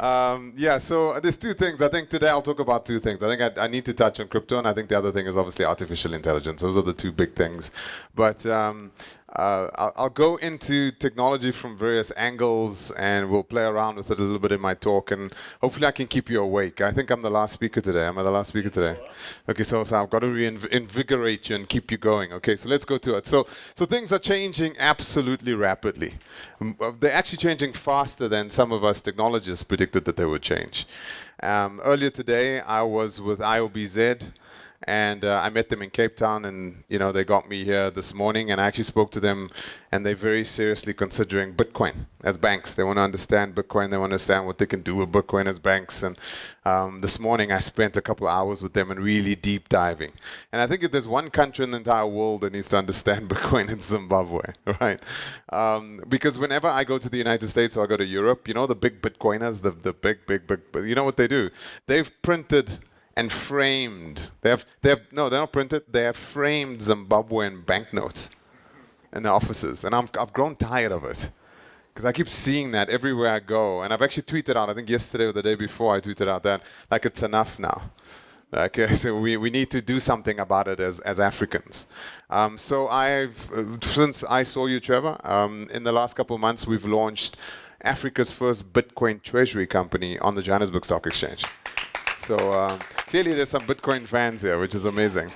Yeah, so there's two things. I think today I'll talk about two things. I think I need to touch on crypto, and I think the other thing is obviously artificial intelligence. Those are the two big things. But I'll go into technology from various angles, and we'll play around with it a little bit in my talk, and hopefully I can keep you awake. I think I'm the last speaker today. Am I the last speaker today? Okay, so I've got to reinvigorate you and keep you going. Okay, so let's go to it. So things are changing absolutely rapidly. They're actually changing faster than some of us technologists predicted that they would change. Earlier today, I was with IOBZ, and I met them in Cape Town, and they got me here this morning, and I actually spoke to them, and they're very seriously considering Bitcoin as banks. They want to understand Bitcoin. They want to understand what they can do with Bitcoin as banks. And this morning I spent a couple of hours with them and really deep diving. And I think if there's one country in the entire world that needs to understand Bitcoin, it's Zimbabwe, right? Because whenever I go to the United States or I go to Europe, the big Bitcoiners, the big, you know what they do? They've printed and framed. No, they're not printed. They have framed Zimbabwean banknotes in the offices, and I've grown tired of it because I keep seeing that everywhere I go. And I've actually tweeted out, I think yesterday or the day before, I tweeted out that it's enough now. So we need to do something about it as Africans. So since I saw you, Trevor, in the last couple of months, we've launched Africa's first Bitcoin treasury company on the Johannesburg Stock Exchange. So clearly there's some Bitcoin fans here, which is amazing.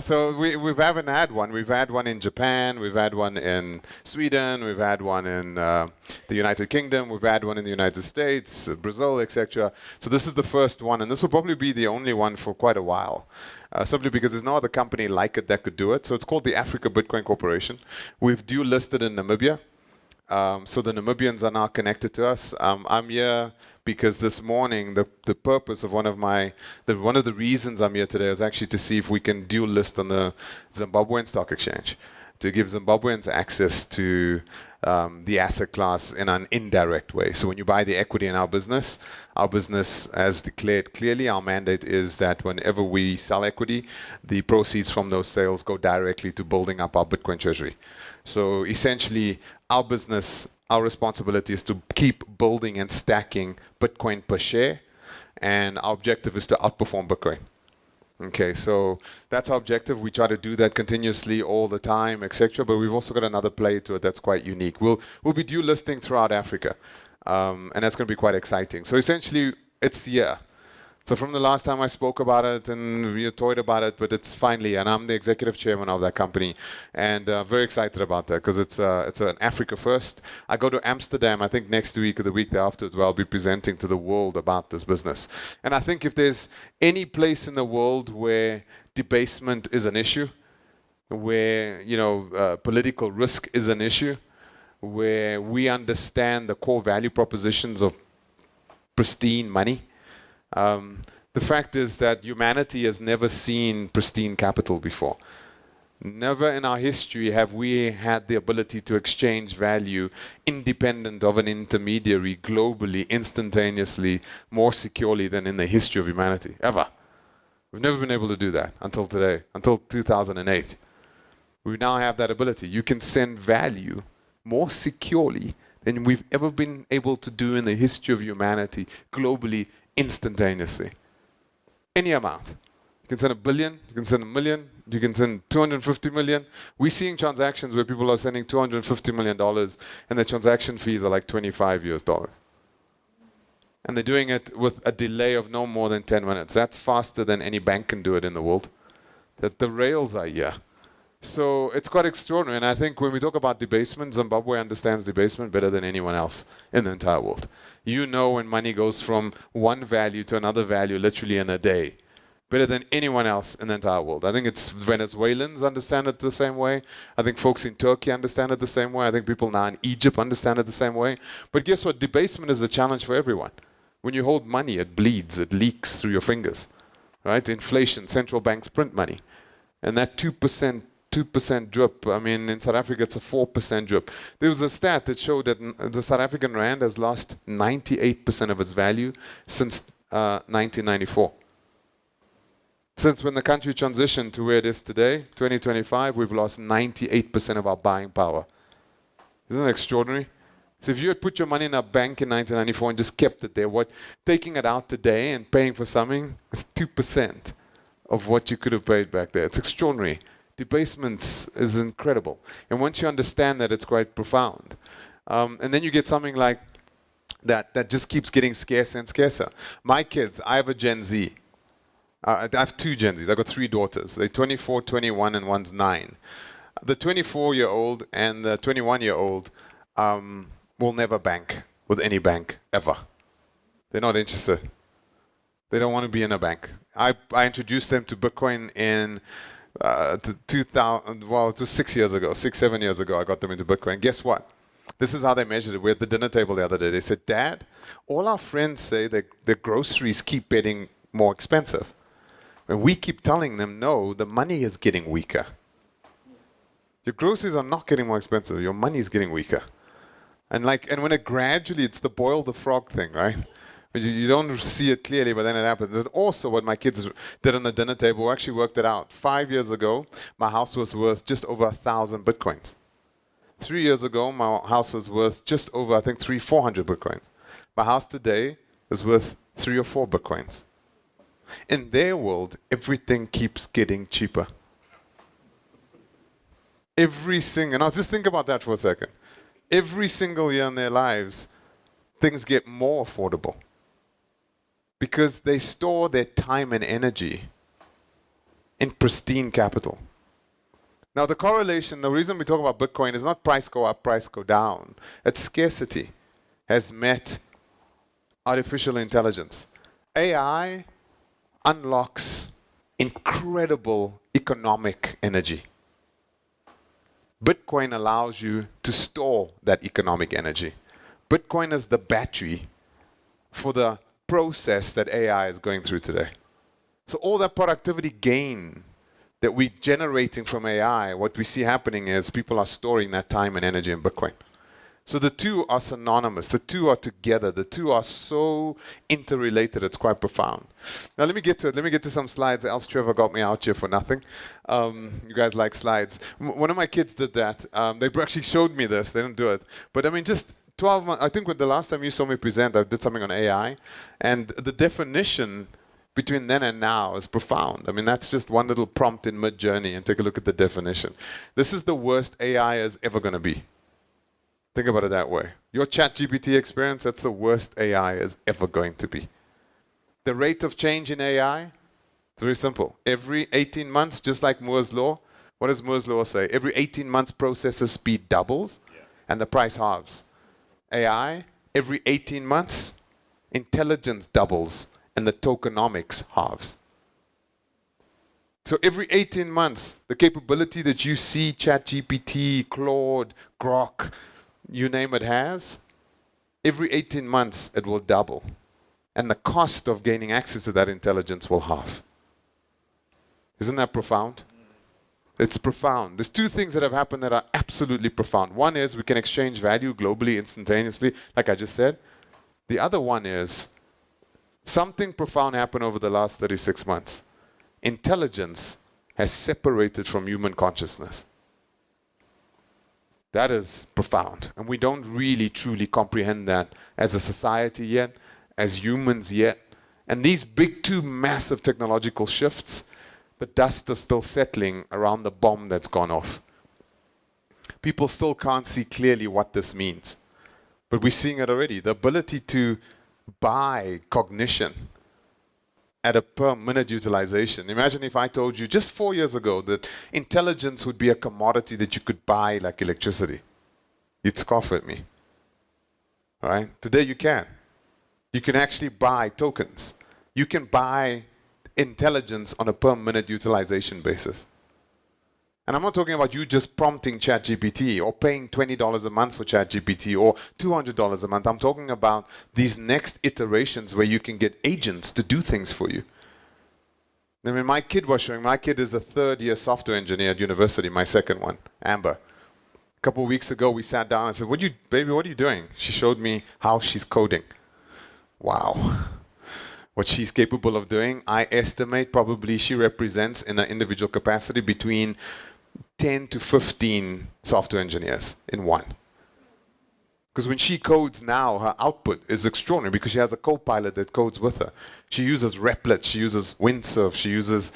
So we haven't had one. We've had one in Japan, we've had one in Sweden, we've had one in the United Kingdom, we've had one in the United States, Brazil, etc. So this is the first one, and this will probably be the only one for quite a while. Simply because there's no other company like it that could do it. So it's called the Africa Bitcoin Corporation. We've dual listed in Namibia. So the Namibians are now connected to us. I'm here because this morning the purpose of one of the reasons I'm here today is actually to see if we can dual list on the Zimbabwean Stock Exchange to give Zimbabweans access to the asset class in an indirect way. So when you buy the equity in our business has declared clearly, our mandate is that whenever we sell equity, the proceeds from those sales go directly to building up our Bitcoin treasury. So essentially, our business, our responsibility is to keep building and stacking Bitcoin per share, and our objective is to outperform Bitcoin. Okay, so that's our objective. We try to do that continuously all the time, etc. But we've also got another play to it that's quite unique. We'll be dual listing throughout Africa, and that's going to be quite exciting. So essentially, it's here. So from the last time I spoke about it and we toyed about it, but it's finally, and I'm the executive chairman of that company, and very excited about that because it's an Africa first. I go to Amsterdam, I think next week or the week thereafter as well. I'll be presenting to the world about this business. And I think if there's any place in the world where debasement is an issue, where political risk is an issue, where we understand the core value propositions of pristine money. The fact is that humanity has never seen pristine capital before. Never in our history have we had the ability to exchange value independent of an intermediary globally, instantaneously, more securely than in the history of humanity, ever. We've never been able to do that until today, until 2008. We now have that ability. You can send value more securely than we've ever been able to do in the history of humanity globally, instantaneously. Any amount. You can send $1 billion, you can send $1 million, you can send 250 million. We're seeing transactions where people are sending $250 million and the transaction fees are like $25. And they're doing it with a delay of no more than 10 minutes. That's faster than any bank can do it in the world. That the rails are here. So it's quite extraordinary. And I think when we talk about debasement, Zimbabwe understands debasement better than anyone else in the entire world. When money goes from one value to another value literally in a day, better than anyone else in the entire world. I think it's Venezuelans understand it the same way. I think folks in Turkey understand it the same way. I think people now in Egypt understand it the same way. But guess what? Debasement is a challenge for everyone. When you hold money, it bleeds, it leaks through your fingers. Right? Inflation, central banks print money. And that 2% drip, in South Africa it's a 4% drip. There was a stat that showed that the South African rand has lost 98% of its value since 1994. Since when the country transitioned to where it is today, 2025, we've lost 98% of our buying power. Isn't that extraordinary? So if you had put your money in a bank in 1994 and just kept it there, taking it out today and paying for something is 2% of what you could have paid back there. It's extraordinary. Debasement is incredible. And once you understand that, it's quite profound. And then you get something like that just keeps getting scarcer and scarcer. My kids, I have a Gen Z. I have 2 Gen Zs. I've got 3 daughters. They're 24, 21, and one's 9. The 24-year-old and the 21-year-old will never bank with any bank, ever. They're not interested. They don't want to be in a bank. I introduced them to Bitcoin in 2000, well, it was 6 years ago, 7 years ago, I got them into Bitcoin. Guess what? This is how they measured it. We were at the dinner table the other day. They said, Dad, all our friends say that their groceries keep getting more expensive. And we keep telling them, no, the money is getting weaker. Your groceries are not getting more expensive. Your money is getting weaker. And when it gradually, it's the boil the frog thing, right? You don't see it clearly, but then it happens. And also what my kids did on the dinner table, we actually worked it out. 5 years ago, my house was worth just over 1,000 Bitcoins. 3 years ago, my house was worth just over, I think, 400 Bitcoins. My house today is worth 3 or 4 Bitcoins. In their world, everything keeps getting cheaper. Now just think about that for a second. Every single year in their lives, things get more affordable. Because they store their time and energy in pristine capital. Now the correlation, the reason we talk about Bitcoin is not price go up, price go down. It's scarcity has met artificial intelligence. AI unlocks incredible economic energy. Bitcoin allows you to store that economic energy. Bitcoin is the battery for the process that AI is going through today. So all that productivity gain that we're generating from AI, what we see happening is people are storing that time and energy in Bitcoin. So the two are synonymous. The two are together. The two are so interrelated. It's quite profound. Now let me get to it. Let me get to some slides. Else Trevor got me out here for nothing. You guys like slides. One of my kids did that. They actually showed me this. They didn't do it. But I mean, just 12 months. I think when the last time you saw me present, I did something on AI. And the definition between then and now is profound. I mean, that's just one little prompt in mid-journey, and take a look at the definition. This is the worst AI is ever going to be. Think about it that way. Your ChatGPT experience, that's the worst AI is ever going to be. The rate of change in AI, it's very simple. Every 18 months, just like Moore's Law, what does Moore's Law say? Every 18 months, processor speed doubles, and the price halves. AI, every 18 months, intelligence doubles, and the tokenomics halves. So every 18 months, the capability that you see ChatGPT, Claude, Grok, you name it has, every 18 months it will double. And the cost of gaining access to that intelligence will halve. Isn't that profound? It's profound. There's 2 things that have happened that are absolutely profound. One is we can exchange value globally, instantaneously, like I just said. The other one is something profound happened over the last 36 months. Intelligence has separated from human consciousness. That is profound. And we don't really truly comprehend that as a society yet, as humans yet. And these big 2 massive technological shifts, the dust is still settling around the bomb that's gone off. People still can't see clearly what this means. But we're seeing it already. The ability to buy cognition at a per minute utilization. Imagine if I told you just 4 years ago that intelligence would be a commodity that you could buy like electricity. You'd scoff at me. All right? Today you can. You can actually buy tokens. You can buy intelligence on a per minute utilization basis. And I'm not talking about you just prompting ChatGPT or paying $20 a month for ChatGPT or $200 a month. I'm talking about these next iterations where you can get agents to do things for you. I mean, my kid is a 3rd-year software engineer at university, my second one, Amber. A couple of weeks ago, we sat down and said, baby, what are you doing? She showed me how she's coding. Wow. What she's capable of doing, I estimate probably she represents in an individual capacity between 10 to 15 software engineers in one. Because when she codes now, her output is extraordinary because she has a co-pilot that codes with her. She uses Replit, she uses Windsurf, she uses,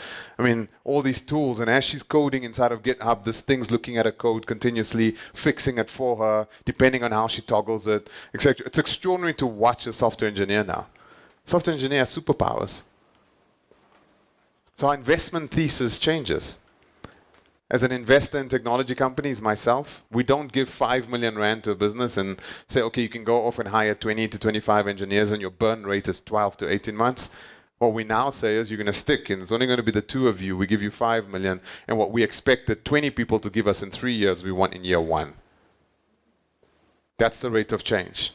all these tools. And as she's coding inside of GitHub, this thing's looking at her code continuously, fixing it for her, depending on how she toggles it, etc. It's extraordinary to watch a software engineer now. Software engineer has superpowers. So our investment thesis changes. As an investor in technology companies myself, we don't give 5 million rand to a business and say, okay, you can go off and hire 20 to 25 engineers and your burn rate is 12 to 18 months. What we now say is you're going to stick, and it's only going to be the two of you. We give you 5 million, and what we expected 20 people to give us in 3 years, we want in year 1. That's the rate of change.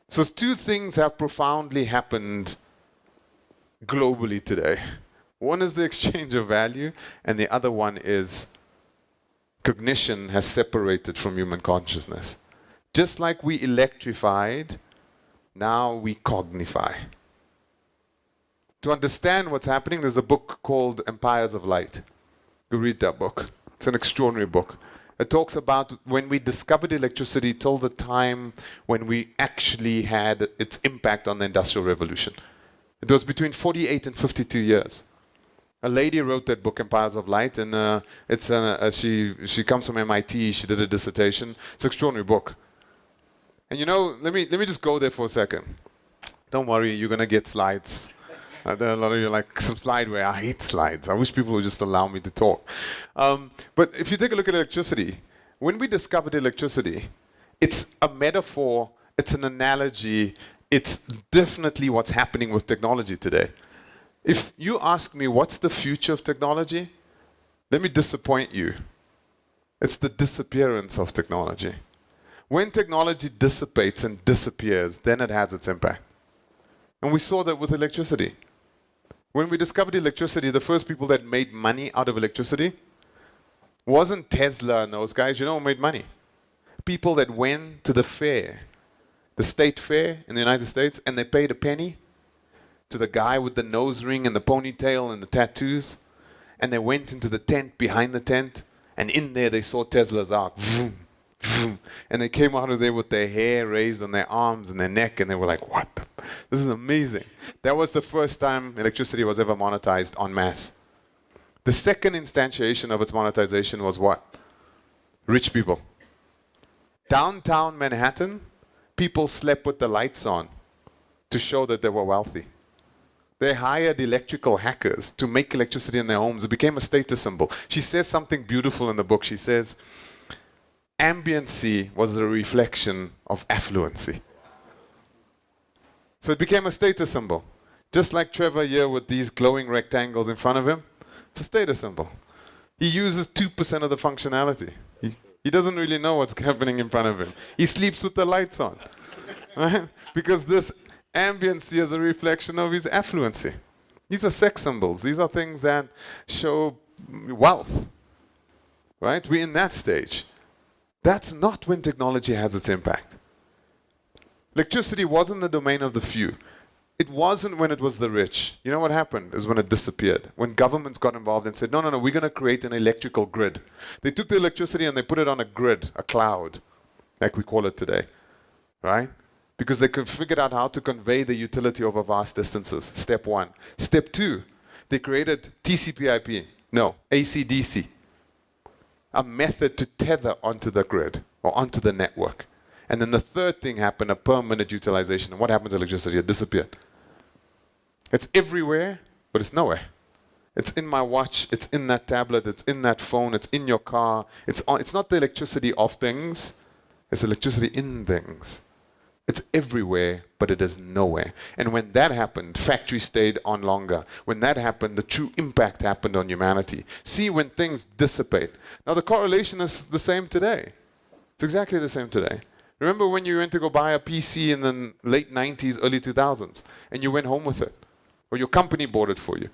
So two things have profoundly happened globally today. One is the exchange of value, and the other one is cognition has separated from human consciousness. Just like we electrified, now we cognify. To understand what's happening, there's a book called Empires of Light. You read that book. It's an extraordinary book. It talks about when we discovered electricity till the time when we actually had its impact on the Industrial Revolution. It was between 48 and 52 years. A lady wrote that book, Empires of Light, and she comes from MIT. She did a dissertation. It's an extraordinary book. And let me just go there for a second. Don't worry, you're gonna get slides. There are a lot of you like some slideware. I hate slides. I wish people would just allow me to talk. But if you take a look at electricity, when we discovered electricity, it's a metaphor. It's an analogy. It's definitely what's happening with technology today. If you ask me what's the future of technology, let me disappoint you. It's the disappearance of technology. When technology dissipates and disappears, then it has its impact. And we saw that with electricity. When we discovered electricity, the first people that made money out of electricity wasn't Tesla and those guys, who made money. People that went to the fair, the state fair in the United States, and they paid a penny to the guy with the nose ring and the ponytail and the tattoos, and they went into the tent behind the tent, and in there they saw Tesla's arc. Vroom, vroom, and they came out of there with their hair raised on their arms and their neck, and they were like, what? This is amazing. That was the first time electricity was ever monetized en masse. The second instantiation of its monetization was what? Rich people. Downtown Manhattan, people slept with the lights on to show that they were wealthy. They hired electrical hackers to make electricity in their homes. It became a status symbol. She says something beautiful in the book. She says, ambiency was a reflection of affluency. So it became a status symbol. Just like Trevor here with these glowing rectangles in front of him, it's a status symbol. He uses 2% of the functionality. He doesn't really know what's happening in front of him. He sleeps with the lights on, right? Because this ambiency is a reflection of his affluency. These are sex symbols. These are things that show wealth, right? We're in that stage. That's not when technology has its impact. Electricity wasn't the domain of the few. It wasn't when it was the rich. You know what happened is when it disappeared. When governments got involved and said, no, we're going to create an electrical grid. They took the electricity and they put it on a grid, a cloud, like we call it today, right? Because they could figure out how to convey the utility over vast distances. Step one. Step two, they created TCP/IP. No, AC/DC. A method to tether onto the grid or onto the network. And then the third thing happened, a per-minute utilization. And what happened to electricity? It disappeared. It's everywhere, but it's nowhere. It's in my watch, it's in that tablet, it's in that phone, it's in your car. It's not the electricity of things, it's electricity in things. It's everywhere, but it is nowhere. And when that happened, factories stayed on longer. When that happened, the true impact happened on humanity. See, when things dissipate. Now the correlation is the same today. It's exactly the same today. Remember when you went to go buy a PC in the late 90s, early 2000s, and you went home with it? Or your company bought it for you?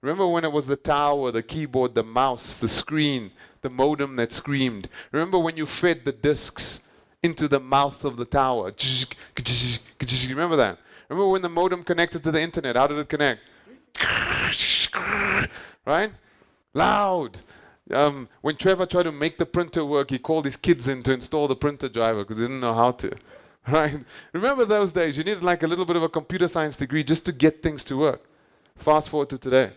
Remember when it was the tower, the keyboard, the mouse, the screen, the modem that screamed? Remember when you fed the disks into the mouth of the tower? Remember that? Remember when the modem connected to the internet? How did it connect? Right? Loud. When Trevor tried to make the printer work, he called his kids in to install the printer driver because he didn't know how to. Right? Remember those days? You needed like a little bit of a computer science degree just to get things to work. Fast forward to today.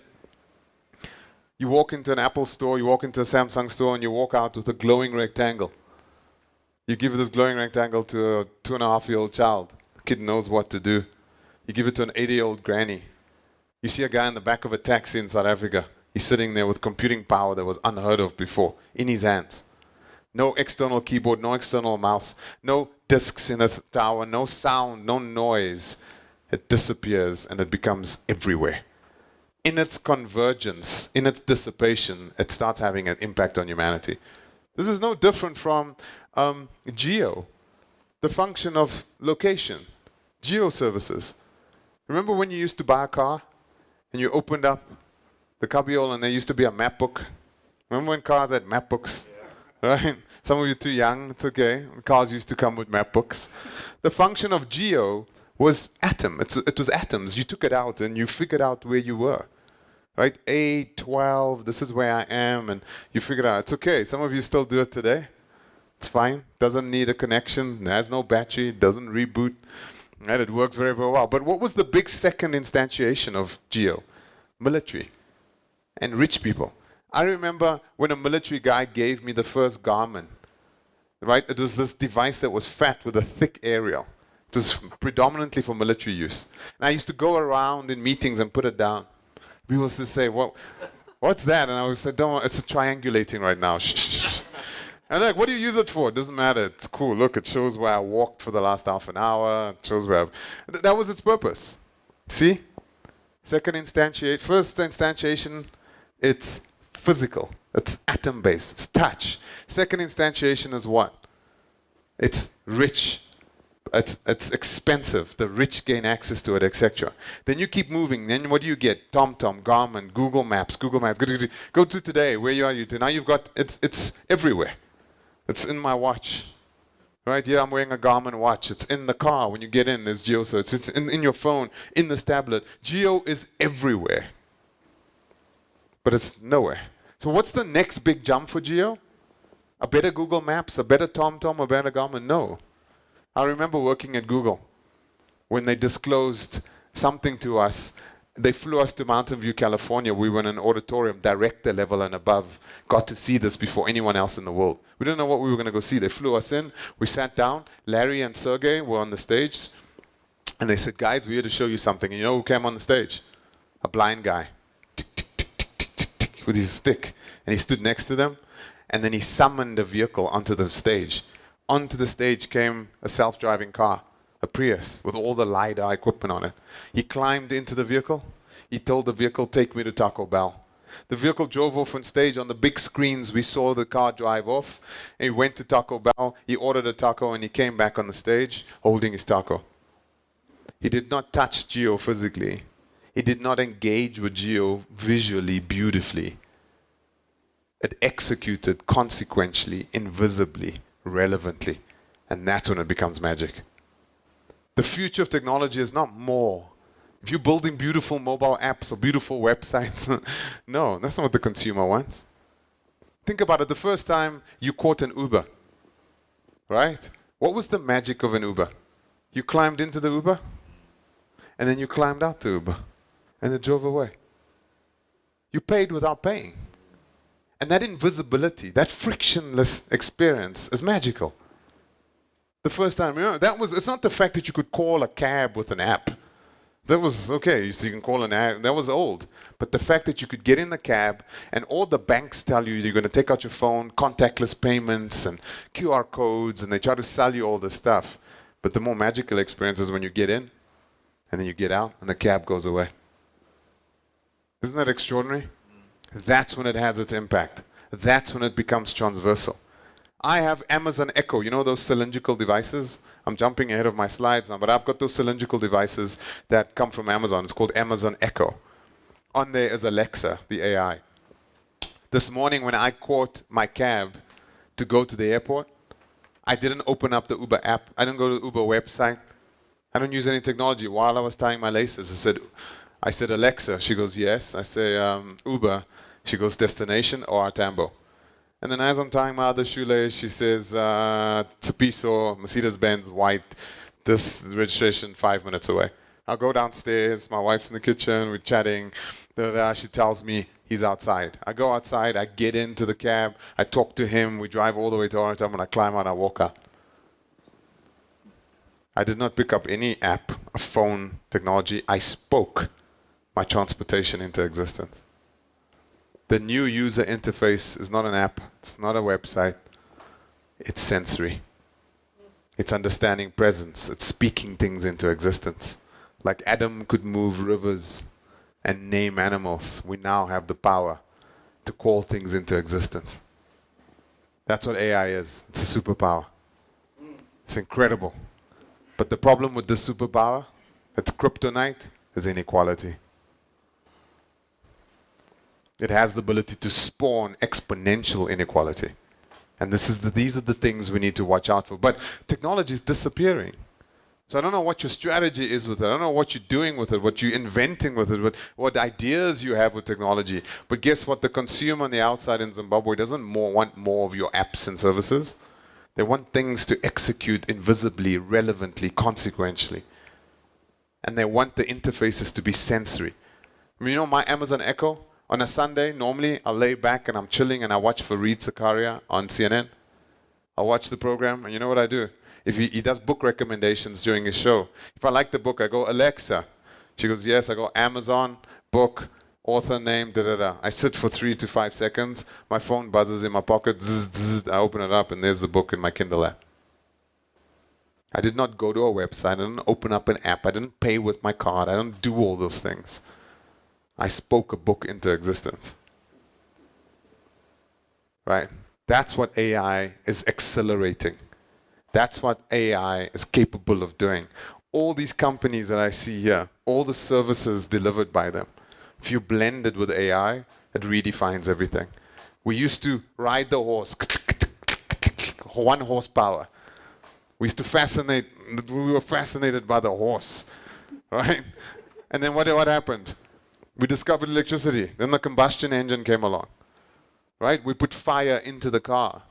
You walk into an Apple store, you walk into a Samsung store, and you walk out with a glowing rectangle. You give this glowing rectangle to a 2.5-year-old child. The kid knows what to do. You give it to an 80-year-old granny. You see a guy in the back of a taxi in South Africa. He's sitting there with computing power that was unheard of before in his hands. No external keyboard, no external mouse, no discs in a tower, no sound, no noise. It disappears and it becomes everywhere. In its convergence, in its dissipation, it starts having an impact on humanity. This is no different from geo, the function of location, geo services. Remember when you used to buy a car and you opened up the cubbyhole and there used to be a map book? Remember when cars had map books? Right? Some of you are too young, it's okay. Cars used to come with map books. The function of geo was atom. It was atoms. You took it out and you figured out where you were. Right? A12, this is where I am, and you figured out. It's okay. Some of you still do it today. It's fine. Doesn't need a connection. Has no battery. Doesn't reboot. Right? It works very, very well. But what was the big second instantiation of geo? Military and rich people. I remember when a military guy gave me the first Garmin, right? It was this device that was fat with a thick aerial. It was predominantly for military use. And I used to go around in meetings and put it down. People used to say, well, what's that? And I would say, don't, it's a triangulating right now. Shh, shh, shh. And like, what do you use it for? It doesn't matter. It's cool. Look, it shows where I walked for the last half an hour. It shows where that was its purpose. See? Second instantiate, first instantiation, it's physical. It's atom-based. It's touch. Second instantiation is what? It's rich. It's expensive. The rich gain access to it, etc. Then you keep moving. Then what do you get? TomTom, Garmin, Google Maps. Go to today. Where you are you? Now you've got, it's everywhere. It's in my watch. Right? Yeah, I'm wearing a Garmin watch. It's in the car. When you get in, there's geo search. It's in your phone, in this tablet. Geo is everywhere. But it's nowhere. So what's the next big jump for geo? A better Google Maps, a better TomTom, a better Garmin? No. I remember working at Google when they disclosed something to us. They flew us to Mountain View, California. We were in an auditorium, director level and above. Got to see this before anyone else in the world. We didn't know what we were going to go see. They flew us in. We sat down. Larry and Sergey were on the stage. And they said, guys, we're here to show you something. And you know who came on the stage? A blind guy. With his stick. And he stood next to them. And then he summoned a vehicle onto the stage. Onto the stage came a self-driving car, a Prius, with all the LiDAR equipment on it. He climbed into the vehicle. He told the vehicle, take me to Taco Bell. The vehicle drove off on stage. On the big screens, we saw the car drive off. And he went to Taco Bell. He ordered a taco, and he came back on the stage holding his taco. He did not touch geo physically. He did not engage with geo visually, beautifully. It executed consequentially, invisibly, relevantly. And that's when it becomes magic. The future of technology is not more. If you're building beautiful mobile apps or beautiful websites, no, that's not what the consumer wants. Think about it. The first time you caught an Uber, right? What was the magic of an Uber? You climbed into the Uber, and then you climbed out the Uber, and it drove away. You paid without paying. And that invisibility, that frictionless experience is magical. The first time, remember, it's not the fact that you could call a cab with an app. That was okay, so you can call an app, that was old. But the fact that you could get in the cab and all the banks tell you you're going to take out your phone, contactless payments and QR codes, and they try to sell you all this stuff. But the more magical experience is when you get in, and then you get out, and the cab goes away. Isn't that extraordinary? That's when it has its impact. That's when it becomes transversal. I have Amazon Echo. You know those cylindrical devices? I'm jumping ahead of my slides now, but I've got those cylindrical devices that come from Amazon. It's called Amazon Echo. On there is Alexa, the AI. This morning when I caught my cab to go to the airport, I didn't open up the Uber app. I didn't go to the Uber website. I don't use any technology. While I was tying my laces, I said, Alexa. She goes, yes. I say, Uber. She goes, destination or Tambo. And then as I'm tying my other shoelace, she says, it's a piece of Mercedes-Benz white, this registration 5 minutes away. I'll go downstairs, my wife's in the kitchen, we're chatting, she tells me he's outside. I go outside, I get into the cab, I talk to him, we drive all the way to Orange, and I climb out, I walk out. I did not pick up any app, a phone, technology. I spoke my transportation into existence. The new user interface is not an app, it's not a website, it's sensory. It's understanding presence, it's speaking things into existence. Like Adam could move rivers and name animals, we now have the power to call things into existence. That's what AI is. It's a superpower. It's incredible. But the problem with this superpower, its kryptonite, is inequality. It has the ability to spawn exponential inequality. And these are the things we need to watch out for. But technology is disappearing. So I don't know what your strategy is with it. I don't know what you're doing with it, what you're inventing with it, what ideas you have with technology. But guess what? The consumer on the outside in Zimbabwe doesn't want more of your apps and services. They want things to execute invisibly, relevantly, consequentially. And they want the interfaces to be sensory. You know my Amazon Echo? On a Sunday, normally I lay back and I'm chilling and I watch Fareed Zakaria on CNN. I watch the program and you know what I do? If he does book recommendations during his show. If I like the book, I go, Alexa. She goes, yes. I go, Amazon, book, author name, da-da-da. I sit for 3 to 5 seconds. My phone buzzes in my pocket. Zzz, zzz, I open it up and there's the book in my Kindle app. I did not go to a website. I didn't open up an app. I didn't pay with my card. I don't do all those things. I spoke a book into existence. Right? That's what AI is accelerating. That's what AI is capable of doing. All these companies that I see here, all the services delivered by them, if you blend it with AI, it redefines everything. We used to ride the horse, 1 horsepower. We were fascinated by the horse, right? And then what happened? We discovered electricity. Then the combustion engine came along, right? We put fire into the car.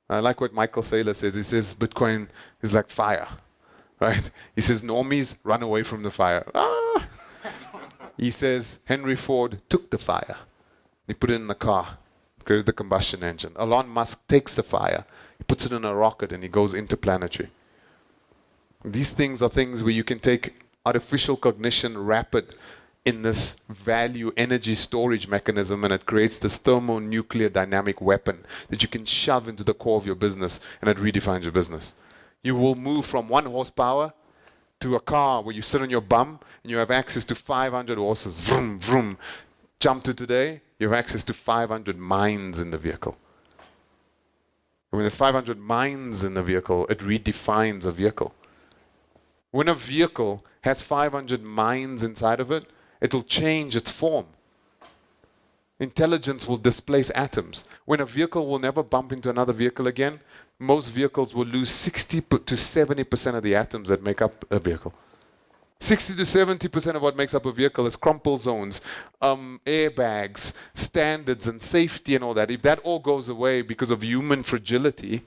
I like what Michael Saylor says. He says Bitcoin is like fire, right? He says normies run away from the fire. Ah! He says Henry Ford took the fire. He put it in the car, created the combustion engine. Elon Musk takes the fire, he puts it in a rocket and he goes interplanetary. These things are things where you can take artificial cognition, wrap it in this value energy storage mechanism, and it creates this thermonuclear dynamic weapon that you can shove into the core of your business, and it redefines your business. You will move from 1 horsepower to a car where you sit on your bum and you have access to 500 horses. Vroom, vroom. Jump to today, you have access to 500 minds in the vehicle. When there's 500 minds in the vehicle, it redefines a vehicle. When a vehicle has 500 minds inside of it, it will change its form. Intelligence will displace atoms. When a vehicle will never bump into another vehicle again, most vehicles will lose 60 to 70% of the atoms that make up a vehicle. 60 to 70% of what makes up a vehicle is crumple zones, airbags, standards and safety and all that. If that all goes away because of human fragility,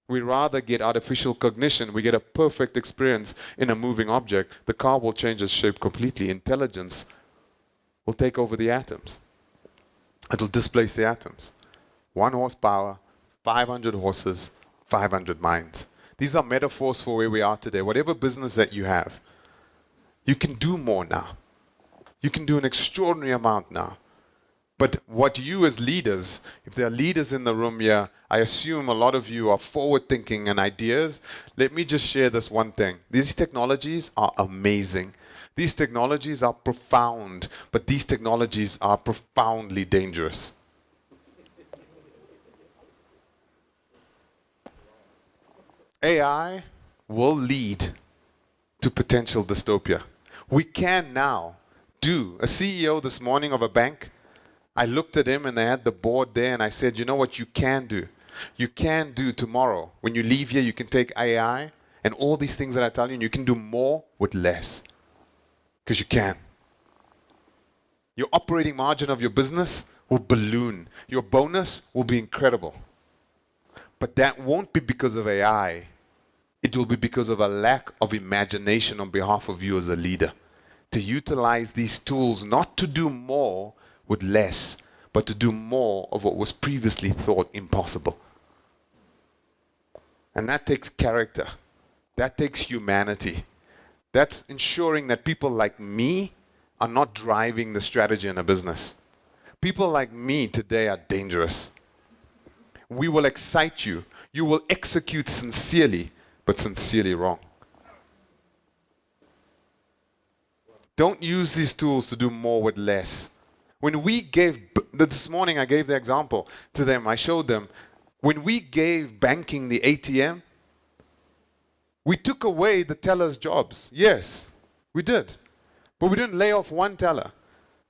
we rather get artificial cognition. We get a perfect experience in a moving object. The car will change its shape completely. Intelligence will take over the atoms. It will displace the atoms. 1 horsepower, 500 horses, 500 minds. These are metaphors for where we are today. Whatever business that you have, you can do more now. You can do an extraordinary amount now. But what you as leaders, if there are leaders in the room here, I assume a lot of you are forward thinking and ideas. Let me just share this one thing. These technologies are amazing. These technologies are profound, but these technologies are profoundly dangerous. AI will lead to potential dystopia. We can now do, a CEO this morning of a bank, I looked at him and they had the board there and I said, you know what you can do? You can do tomorrow. When you leave here, you can take AI and all these things that I tell you, and you can do more with less. Because you can. Your operating margin of your business will balloon. Your bonus will be incredible. But that won't be because of AI. It will be because of a lack of imagination on behalf of you as a leader. To utilize these tools not to do more with less, but to do more of what was previously thought impossible. And that takes character. That takes humanity. That's ensuring that people like me are not driving the strategy in a business. People like me today are dangerous. We will excite you. You will execute sincerely, but sincerely wrong. Don't use these tools to do more with less. When we gave, this morning I gave the example to them, I showed them, when we gave banking the ATM, we took away the teller's jobs. Yes, we did. But we didn't lay off one teller.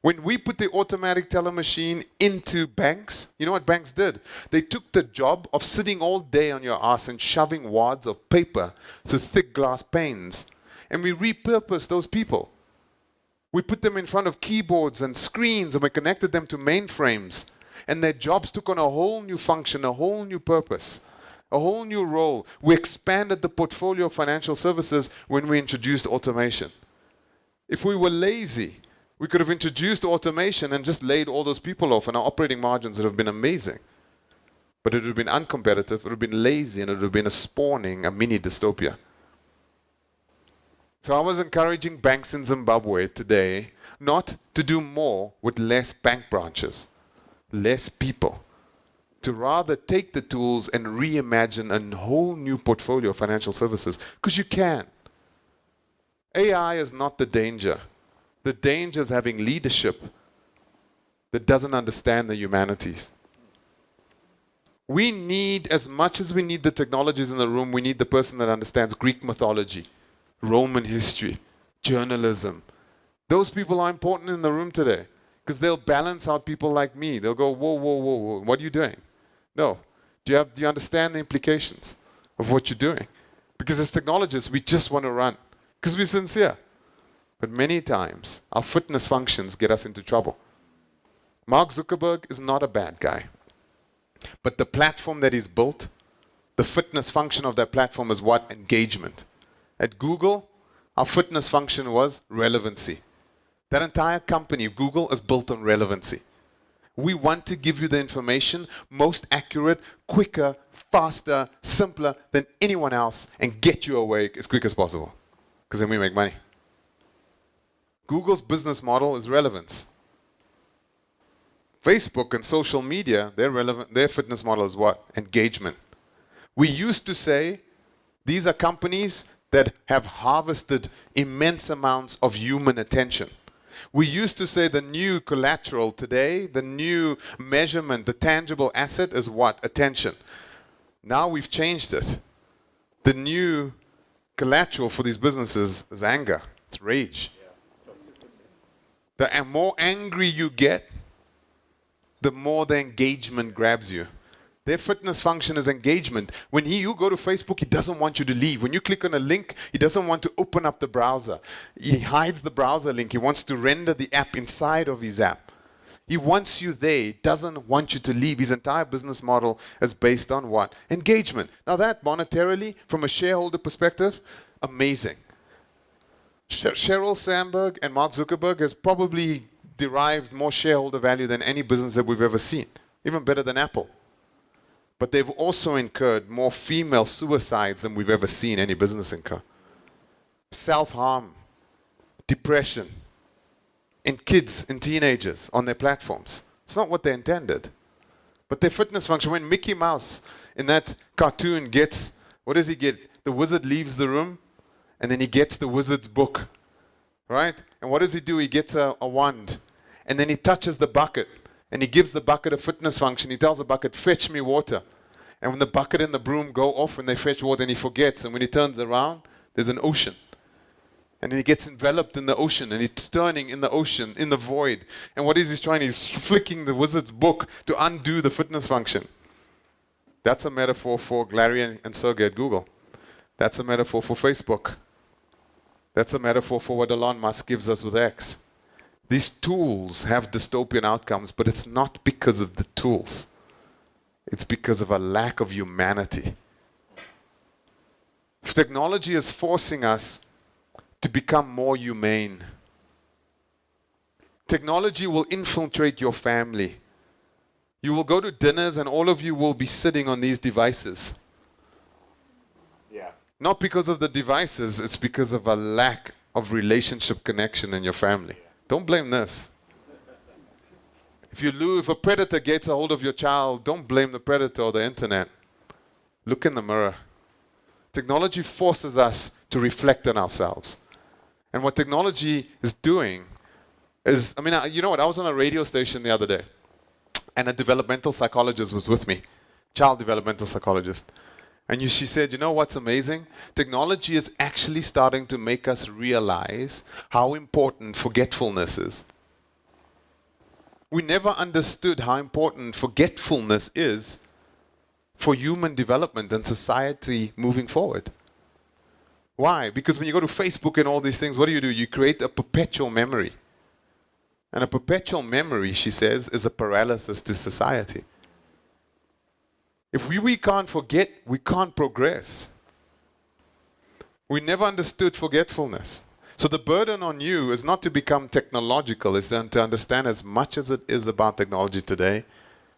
When we put the automatic teller machine into banks, you know what banks did? They took the job of sitting all day on your ass and shoving wads of paper through thick glass panes. And we repurposed those people. We put them in front of keyboards and screens and we connected them to mainframes. And their jobs took on a whole new function, a whole new purpose, a whole new role. We expanded the portfolio of financial services when we introduced automation. If we were lazy, we could have introduced automation and just laid all those people off, and our operating margins would have been amazing. But it would have been uncompetitive, it would have been lazy, and it would have been a mini dystopia. So I was encouraging banks in Zimbabwe today not to do more with less bank branches, less people, to rather take the tools and reimagine a whole new portfolio of financial services, because you can. AI is not the danger. The danger is having leadership that doesn't understand the humanities. We need, as much as we need the technologies in the room, we need the person that understands Greek mythology, Roman history, journalism. Those people are important in the room today because they'll balance out people like me. They'll go, whoa, whoa, whoa, whoa, what are you doing? No. Do you understand the implications of what you're doing? Because as technologists, we just want to run because we're sincere. But many times, our fitness functions get us into trouble. Mark Zuckerberg is not a bad guy. But the platform that he's built, the fitness function of that platform is what? Engagement. At Google, our fitness function was relevancy. That entire company, Google, is built on relevancy. We want to give you the information most accurate, quicker, faster, simpler than anyone else and get you awake as quick as possible. Because then we make money. Google's business model is relevance. Facebook and social media, their fitness model is what? Engagement. We used to say these are companies that have harvested immense amounts of human attention. We used to say the new collateral today, the new measurement, the tangible asset is what? Attention. Now we've changed it. The new collateral for these businesses is anger. It's rage. The more angry you get, the more the engagement grabs you. Their fitness function is engagement. When you go to Facebook, he doesn't want you to leave. When you click on a link, he doesn't want to open up the browser. He hides the browser link. He wants to render the app inside of his app. He wants you there. He doesn't want you to leave. His entire business model is based on what? Engagement. Now that monetarily, from a shareholder perspective, amazing. Sheryl Sandberg and Mark Zuckerberg has probably derived more shareholder value than any business that we've ever seen, even better than Apple. But they've also incurred more female suicides than we've ever seen any business incur. Self-harm, depression, in kids, in teenagers, on their platforms. It's not what they intended. But their fitness function, when Mickey Mouse in that cartoon gets, what does he get? The wizard leaves the room, and then he gets the wizard's book, right? And what does he do? He gets a wand, and then he touches the bucket, and he gives the bucket a fitness function. He tells the bucket, fetch me water. And when the bucket and the broom go off and they fetch water, and he forgets, and when he turns around, there's an ocean. And then he gets enveloped in the ocean, and he's turning in the ocean, in the void. And what is he trying? He's flicking the wizard's book to undo the fitness function. That's a metaphor for Larry and Sergey at Google. That's a metaphor for Facebook. That's a metaphor for what Elon Musk gives us with X. These tools have dystopian outcomes, but it's not because of the tools. It's because of a lack of humanity. If technology is forcing us to become more humane, technology will infiltrate your family. You will go to dinners and all of you will be sitting on these devices. Yeah. Not because of the devices, it's because of a lack of relationship connection in your family. Don't blame this. If a predator gets a hold of your child, don't blame the predator or the internet. Look in the mirror. Technology forces us to reflect on ourselves. And what technology is doing is, you know what, I was on a radio station the other day, and a developmental psychologist was with me, child developmental psychologist. And she said, you know what's amazing? Technology is actually starting to make us realize how important forgetfulness is. We never understood how important forgetfulness is for human development and society moving forward. Why? Because when you go to Facebook and all these things, what do? You create a perpetual memory. And a perpetual memory, she says, is a paralysis to society. If we can't forget, we can't progress. We never understood forgetfulness. So the burden on you is not to become technological, it's then to understand as much as it is about technology today,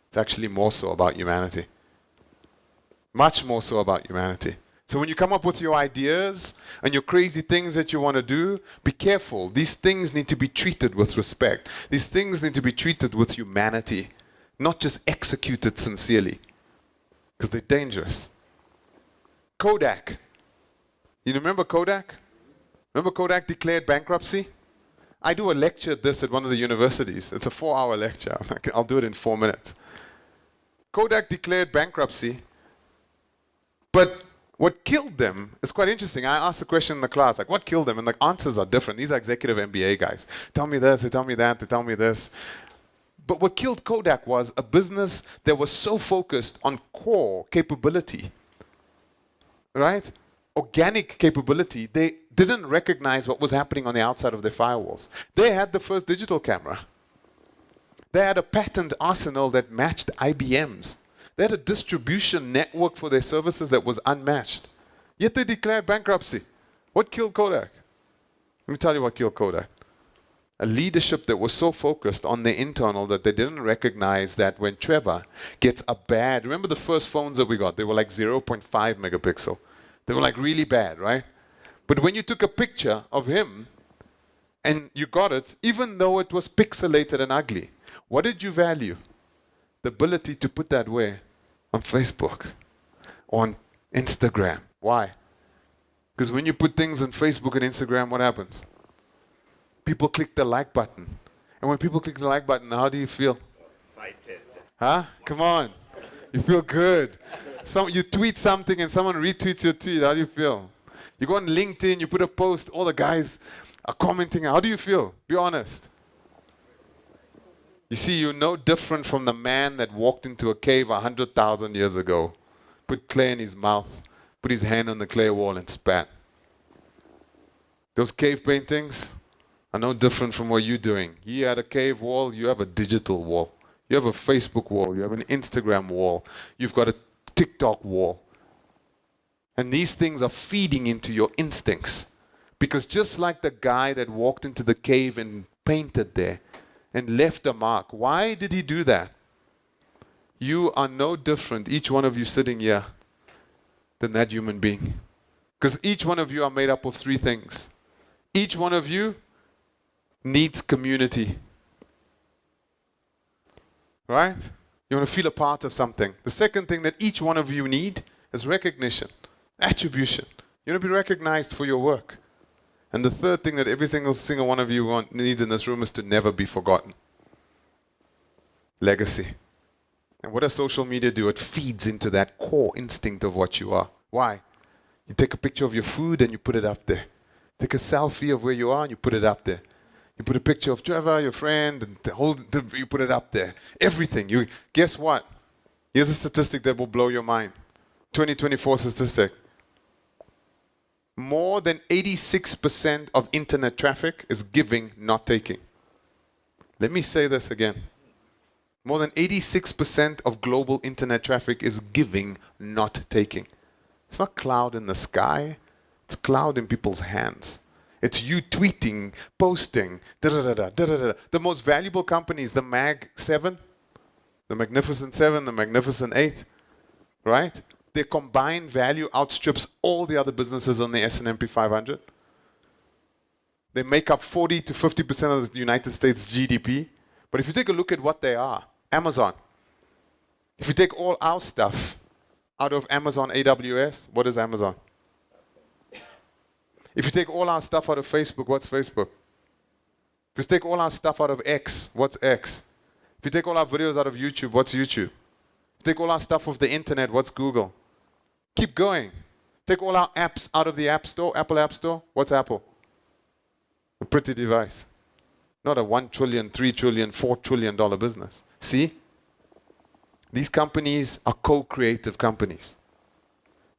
it's actually more so about humanity. Much more so about humanity. So when you come up with your ideas and your crazy things that you want to do, be careful. These things need to be treated with respect. These things need to be treated with humanity, not just executed sincerely, because they're dangerous. Kodak. You remember Kodak? Remember Kodak declared bankruptcy? I do a lecture at this at one of the universities. It's a 4-hour lecture. I'll do it in 4 minutes. Kodak declared bankruptcy, but what killed them is quite interesting. I asked the question in the class, like, what killed them? And the answers are different. These are executive MBA guys. Tell me this, they tell me that, they tell me this. But what killed Kodak was a business that was so focused on core capability, right? Organic capability. They didn't recognize what was happening on the outside of their firewalls. They had the first digital camera. They had a patent arsenal that matched IBM's. They had a distribution network for their services that was unmatched. Yet they declared bankruptcy. What killed Kodak? Let me tell you what killed Kodak. A leadership that was so focused on the internal that they didn't recognize that when Trevor gets a bad, remember the first phones that we got? They were like 0.5 megapixel. They were like really bad, right? But when you took a picture of him and you got it, even though it was pixelated and ugly, what did you value? The ability to put that where? On Facebook, on Instagram. Why? Because when you put things on Facebook and Instagram, what happens? People click the like button. And when people click the like button, how do you feel? Excited. Huh? Come on. You feel good. You tweet something and someone retweets your tweet. How do you feel? You go on LinkedIn, you put a post, all the guys are commenting. How do you feel? Be honest. You see, you're no different from the man that walked into a cave 100,000 years ago, put clay in his mouth, put his hand on the clay wall and spat. Those cave paintings are no different from what you're doing. You had a cave wall, you have a digital wall. You have a Facebook wall, you have an Instagram wall, you've got a TikTok wall. And these things are feeding into your instincts. Because just like the guy that walked into the cave and painted there, and left a mark. Why did he do that? You are no different, each one of you sitting here, than that human being. Because each one of you are made up of 3 things. Each one of you needs community. Right? You want to feel a part of something. The second thing that each one of you need is recognition, attribution. You want to be recognized for your work. And the third thing that every single one of you needs in this room is to never be forgotten. Legacy. And what does social media do? It feeds into that core instinct of what you are. Why? You take a picture of your food and you put it up there. Take a selfie of where you are and you put it up there. You put a picture of Trevor, your friend, and you put it up there. Everything. Guess what? Here's a statistic that will blow your mind. 2024 statistic. More than 86% of internet traffic is giving, not taking. Let me say this again. More than 86% of global internet traffic is giving, not taking. It's not cloud in the sky. It's cloud in people's hands. It's you tweeting, posting, da-da-da-da, da-da-da. The most valuable companies, the Mag 7, the Magnificent 7, the Magnificent 8, right? Their combined value outstrips all the other businesses on the S&P 500. They make up 40 to 50% of the United States GDP. But if you take a look at what they are, Amazon. If you take all our stuff out of Amazon AWS, what is Amazon? If you take all our stuff out of Facebook, what's Facebook? If you take all our stuff out of X, what's X? If you take all our videos out of YouTube, what's YouTube? If you take all our stuff off the internet, what's Google? Keep going. Take all our apps out of the App Store, Apple App Store, what's Apple? A pretty device. Not a $1 trillion, $3 trillion, $4 trillion business. See? These companies are co-creative companies.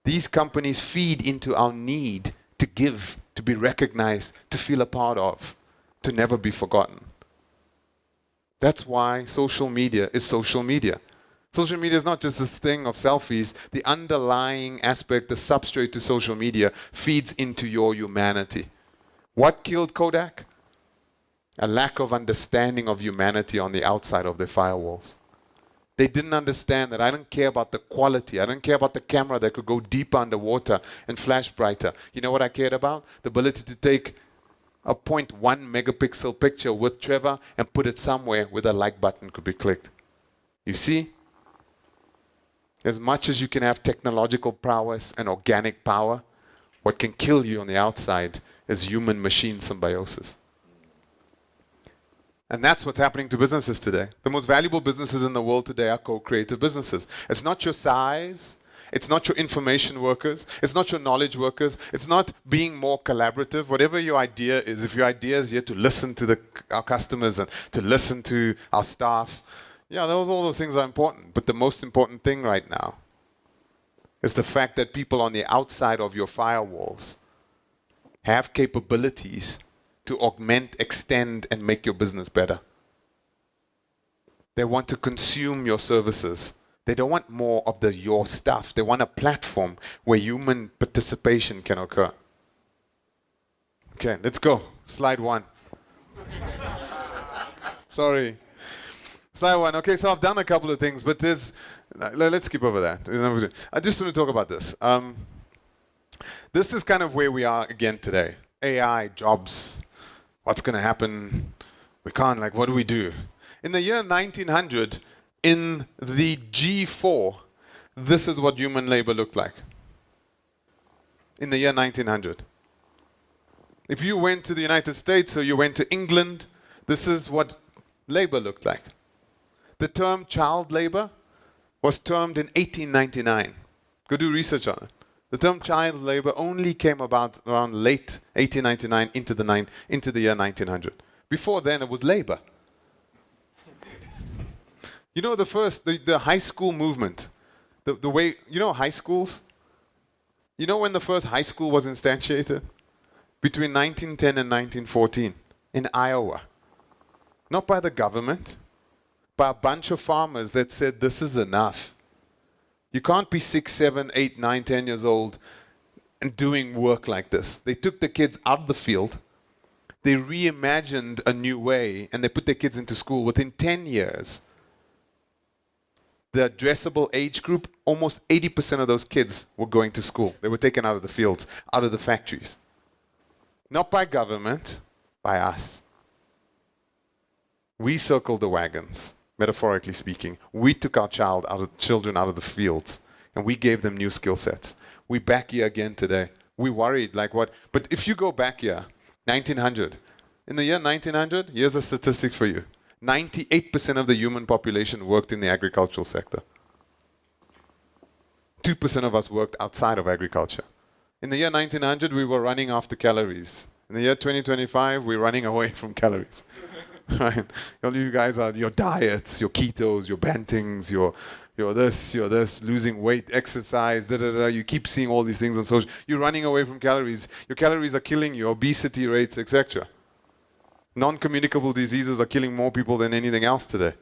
These companies feed into our need to give, to be recognized, to feel a part of, to never be forgotten. That's why social media is social media. Social media is not just this thing of selfies. The underlying aspect, the substrate to social media, feeds into your humanity. What killed Kodak? A lack of understanding of humanity on the outside of their firewalls. They didn't understand that I don't care about the quality. I don't care about the camera that could go deeper underwater and flash brighter. You know what I cared about? The ability to take a 0.1 megapixel picture with Trevor and put it somewhere where the like button could be clicked. You see? As much as you can have technological prowess and organic power, what can kill you on the outside is human-machine symbiosis. And that's what's happening to businesses today. The most valuable businesses in the world today are co-creative businesses. It's not your size. It's not your information workers. It's not your knowledge workers. It's not being more collaborative. Whatever your idea is, if your idea is here to listen to our customers and to listen to our staff, yeah, all those things are important. But the most important thing right now is the fact that people on the outside of your firewalls have capabilities to augment, extend, and make your business better. They want to consume your services. They don't want more of your stuff. They want a platform where human participation can occur. Okay, let's go. Slide 1. Sorry. Slide 1. Okay, so I've done a couple of things, but let's skip over that. I just want to talk about this. This is kind of where we are again today. AI, jobs. What's going to happen? We can't, what do we do? In the year 1900, in the G4, this is what human labor looked like. In the year 1900. If you went to the United States or you went to England, this is what labor looked like. The term child labor was termed in 1899. Go do research on it. The term child labor only came about around late 1899 into the year 1900. Before then, it was labor. You know, the high school movement, the way, high schools? You know when the first high school was instantiated? Between 1910 and 1914 in Iowa. Not by the government, by a bunch of farmers that said, this is enough. You can't be 6, 7, 8, 9, 10 years old and doing work like this. They took the kids out of the field. They reimagined a new way, and they put their kids into school. Within 10 years, the addressable age group, almost 80% of those kids were going to school. They were taken out of the fields, out of the factories. Not by government, by us. We circled the wagons. Metaphorically speaking, we took our children out of the fields, and we gave them new skill sets. We're back here again today. We worried, what? But if you go back here, 1900, in the year 1900, here's a statistic for you. 98% of the human population worked in the agricultural sector. 2% of us worked outside of agriculture. In the year 1900, we were running after calories. In the year 2025, we're running away from calories. Right? All you guys are your diets, your ketos, your bantings, your this, losing weight, exercise, You keep seeing all these things on social. You're running away from calories. Your calories are killing you, obesity rates, etc. Non-communicable diseases are killing more people than anything else today.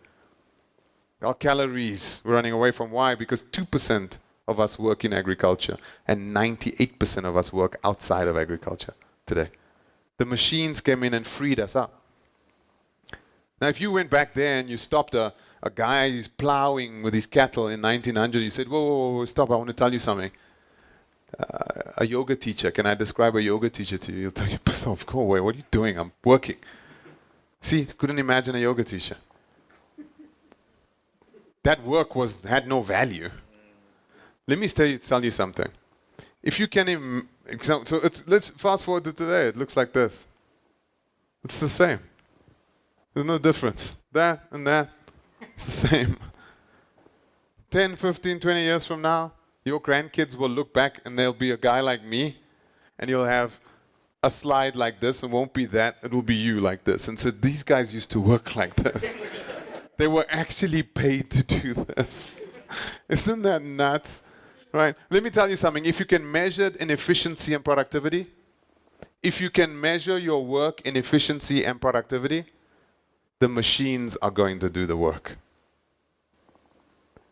Our calories we're running away from. Why? Because 2% of us work in agriculture and 98% of us work outside of agriculture today. The machines came in and freed us up. Now, if you went back there and you stopped a guy who's plowing with his cattle in 1900, you said, whoa, stop, I want to tell you something. A yoga teacher, can I describe a yoga teacher to you? He'll tell you, yourself, go away, what are you doing? I'm working. See, couldn't imagine a yoga teacher. That work had no value. Let me tell you something. If you can, let's fast forward to today. It looks like this. It's the same. There's no difference. That and that, it's the same. 10, 15, 20 years from now, your grandkids will look back and there'll be a guy like me, and you'll have a slide like this. It won't be that. It will be you like this. And so these guys used to work like this. They were actually paid to do this. Isn't that nuts? Right? Let me tell you something. If you can measure it in efficiency and productivity, if you can measure your work in efficiency and productivity, the machines are going to do the work.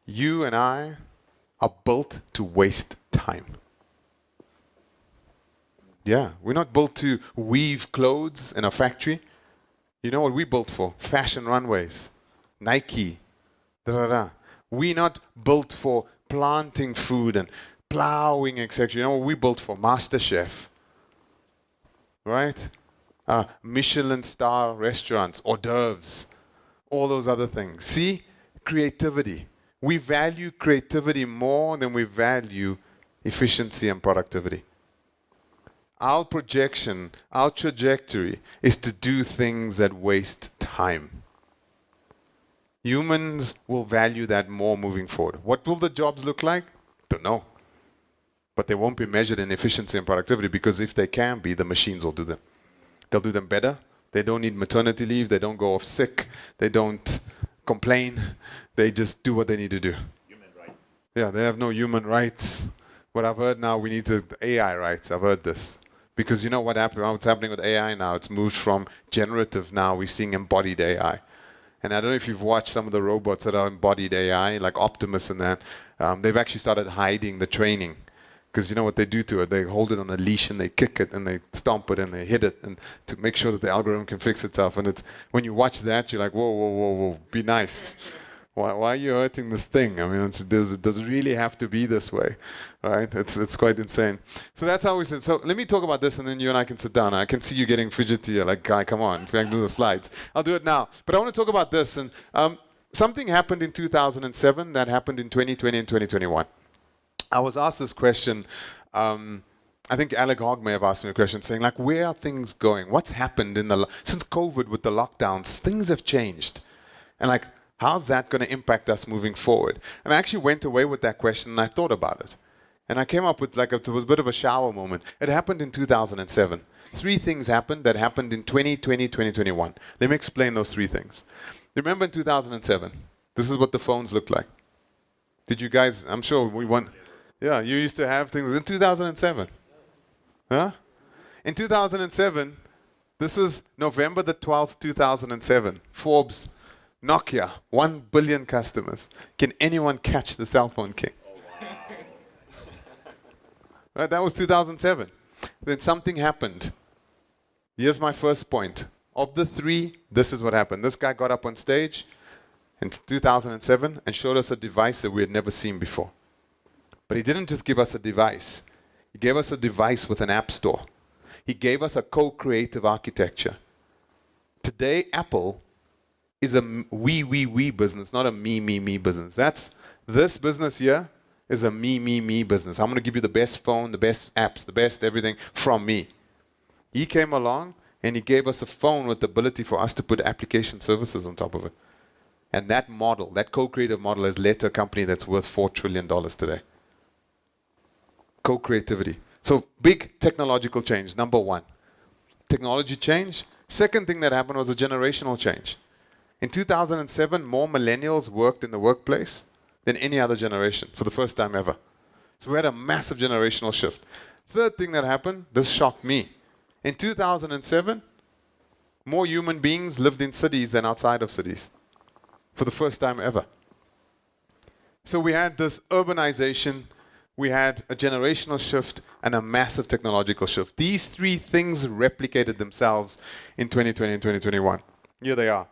You and I are built to waste time. Yeah, we're not built to weave clothes in a factory. You know what we're built for? Fashion runways. Nike, We're not built for planting food and plowing, etc. You know what we built for? MasterChef, right? Michelin star restaurants, hors d'oeuvres, all those other things. See, creativity. We value creativity more than we value efficiency and productivity. Our projection, our trajectory is to do things that waste time. Humans will value that more moving forward. What will the jobs look like? Don't know. But they won't be measured in efficiency and productivity, because if they can be, the machines will do them. They'll do them better. They don't need maternity leave. They don't go off sick. They don't complain. They just do what they need to do. Human rights. Yeah, they have no human rights. What I've heard now, we need AI rights. I've heard this. Because you know what's happening with AI now? It's moved from generative now. We're seeing embodied AI. And I don't know if you've watched some of the robots that are embodied AI, like Optimus and that. They've actually started hiding the training. Because you know what they do to it? They hold it on a leash and they kick it and they stomp it and they hit it, and to make sure that the algorithm can fix itself. And it's, when you watch that, you're like, whoa, be nice. Why are you hurting this thing? I mean, does it really have to be this way? Right? It's quite insane. So that's how we said. So let me talk about this, and then you and I can sit down. I can see you getting fidgety. You're like, guy, come on, we can do the slides. I'll do it now. But I want to talk about this. And something happened in 2007 that happened in 2020 and 2021. I was asked this question. I think Alec Hogg may have asked me a question saying, like, where are things going? What's happened since COVID with the lockdowns? Things have changed. And like, how's that going to impact us moving forward? And I actually went away with that question and I thought about it. And I came up with it was a bit of a shower moment. It happened in 2007. 3 things happened that happened in 2020, 2021. Let me explain those 3 things. Remember in 2007, this is what the phones looked like. Did you guys, I'm sure we won. Yeah, you used to have things in 2007. Huh? In 2007, this was November the 12th, 2007. Forbes, Nokia, 1 billion customers. Can anyone catch the cell phone king? Right, that was 2007. Then something happened. Here's my first point. Of the 3, this is what happened. This guy got up on stage in 2007 and showed us a device that we had never seen before. But he didn't just give us a device. He gave us a device with an app store. He gave us a co-creative architecture. Today, Apple is a we business, not a me business. This business here is a me business. I'm going to give you the best phone, the best apps, the best everything from me. He came along and he gave us a phone with the ability for us to put application services on top of it. And that model, that co-creative model, has led to a company that's worth $4 trillion today. Co-creativity. So big technological change, number 1. Technology change. Second thing that happened was a generational change. In 2007, more millennials worked in the workplace than any other generation for the first time ever. So we had a massive generational shift. Third thing that happened, this shocked me. In 2007, More human beings lived in cities than outside of cities for the first time ever. So we had this urbanization, we had a generational shift, and a massive technological shift. These three things replicated themselves in 2020 and 2021. Here they are.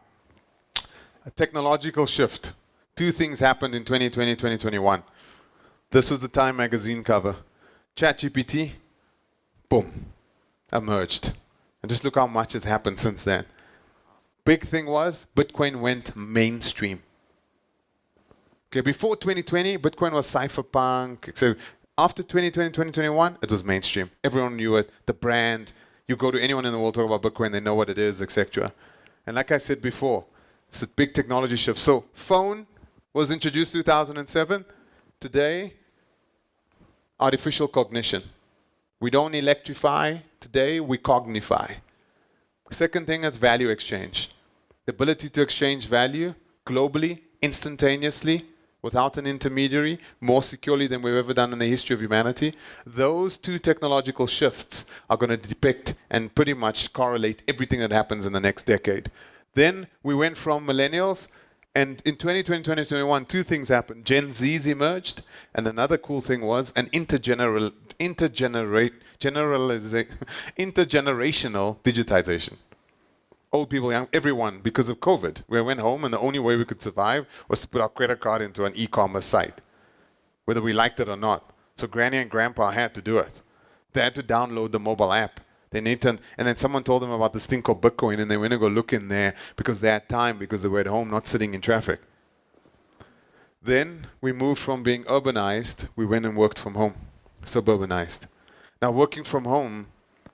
A technological shift. Two things happened in 2020, 2021. This was the Time magazine cover. ChatGPT, boom, emerged. And just look how much has happened since then. Big thing was, Bitcoin went mainstream. Okay, before 2020, Bitcoin was cypherpunk. So after 2020, 2021, it was mainstream. Everyone knew it. The brand. You go to anyone in the world talk about Bitcoin, they know what it is, etc. And like I said before, it's a big technology shift. So phone was introduced 2007. Today, artificial cognition. We don't electrify. Today, we cognify. Second thing is value exchange. The ability to exchange value globally, instantaneously, without an intermediary, more securely than we've ever done in the history of humanity. Those two technological shifts are going to depict and pretty much correlate everything that happens in the next decade. Then we went from millennials, and in 2020, 2021, two things happened. Gen Zs emerged, and another cool thing was an intergenerational digitization. Old people, young, everyone, because of COVID. We went home, and the only way we could survive was to put our credit card into an e-commerce site, whether we liked it or not. So Granny and Grandpa had to do it. They had to download the mobile app. They need to, and then someone told them about this thing called Bitcoin, and they went to go look in there because they had time, because they were at home, not sitting in traffic. Then we moved from being urbanized, we went and worked from home, suburbanized. Now working from home,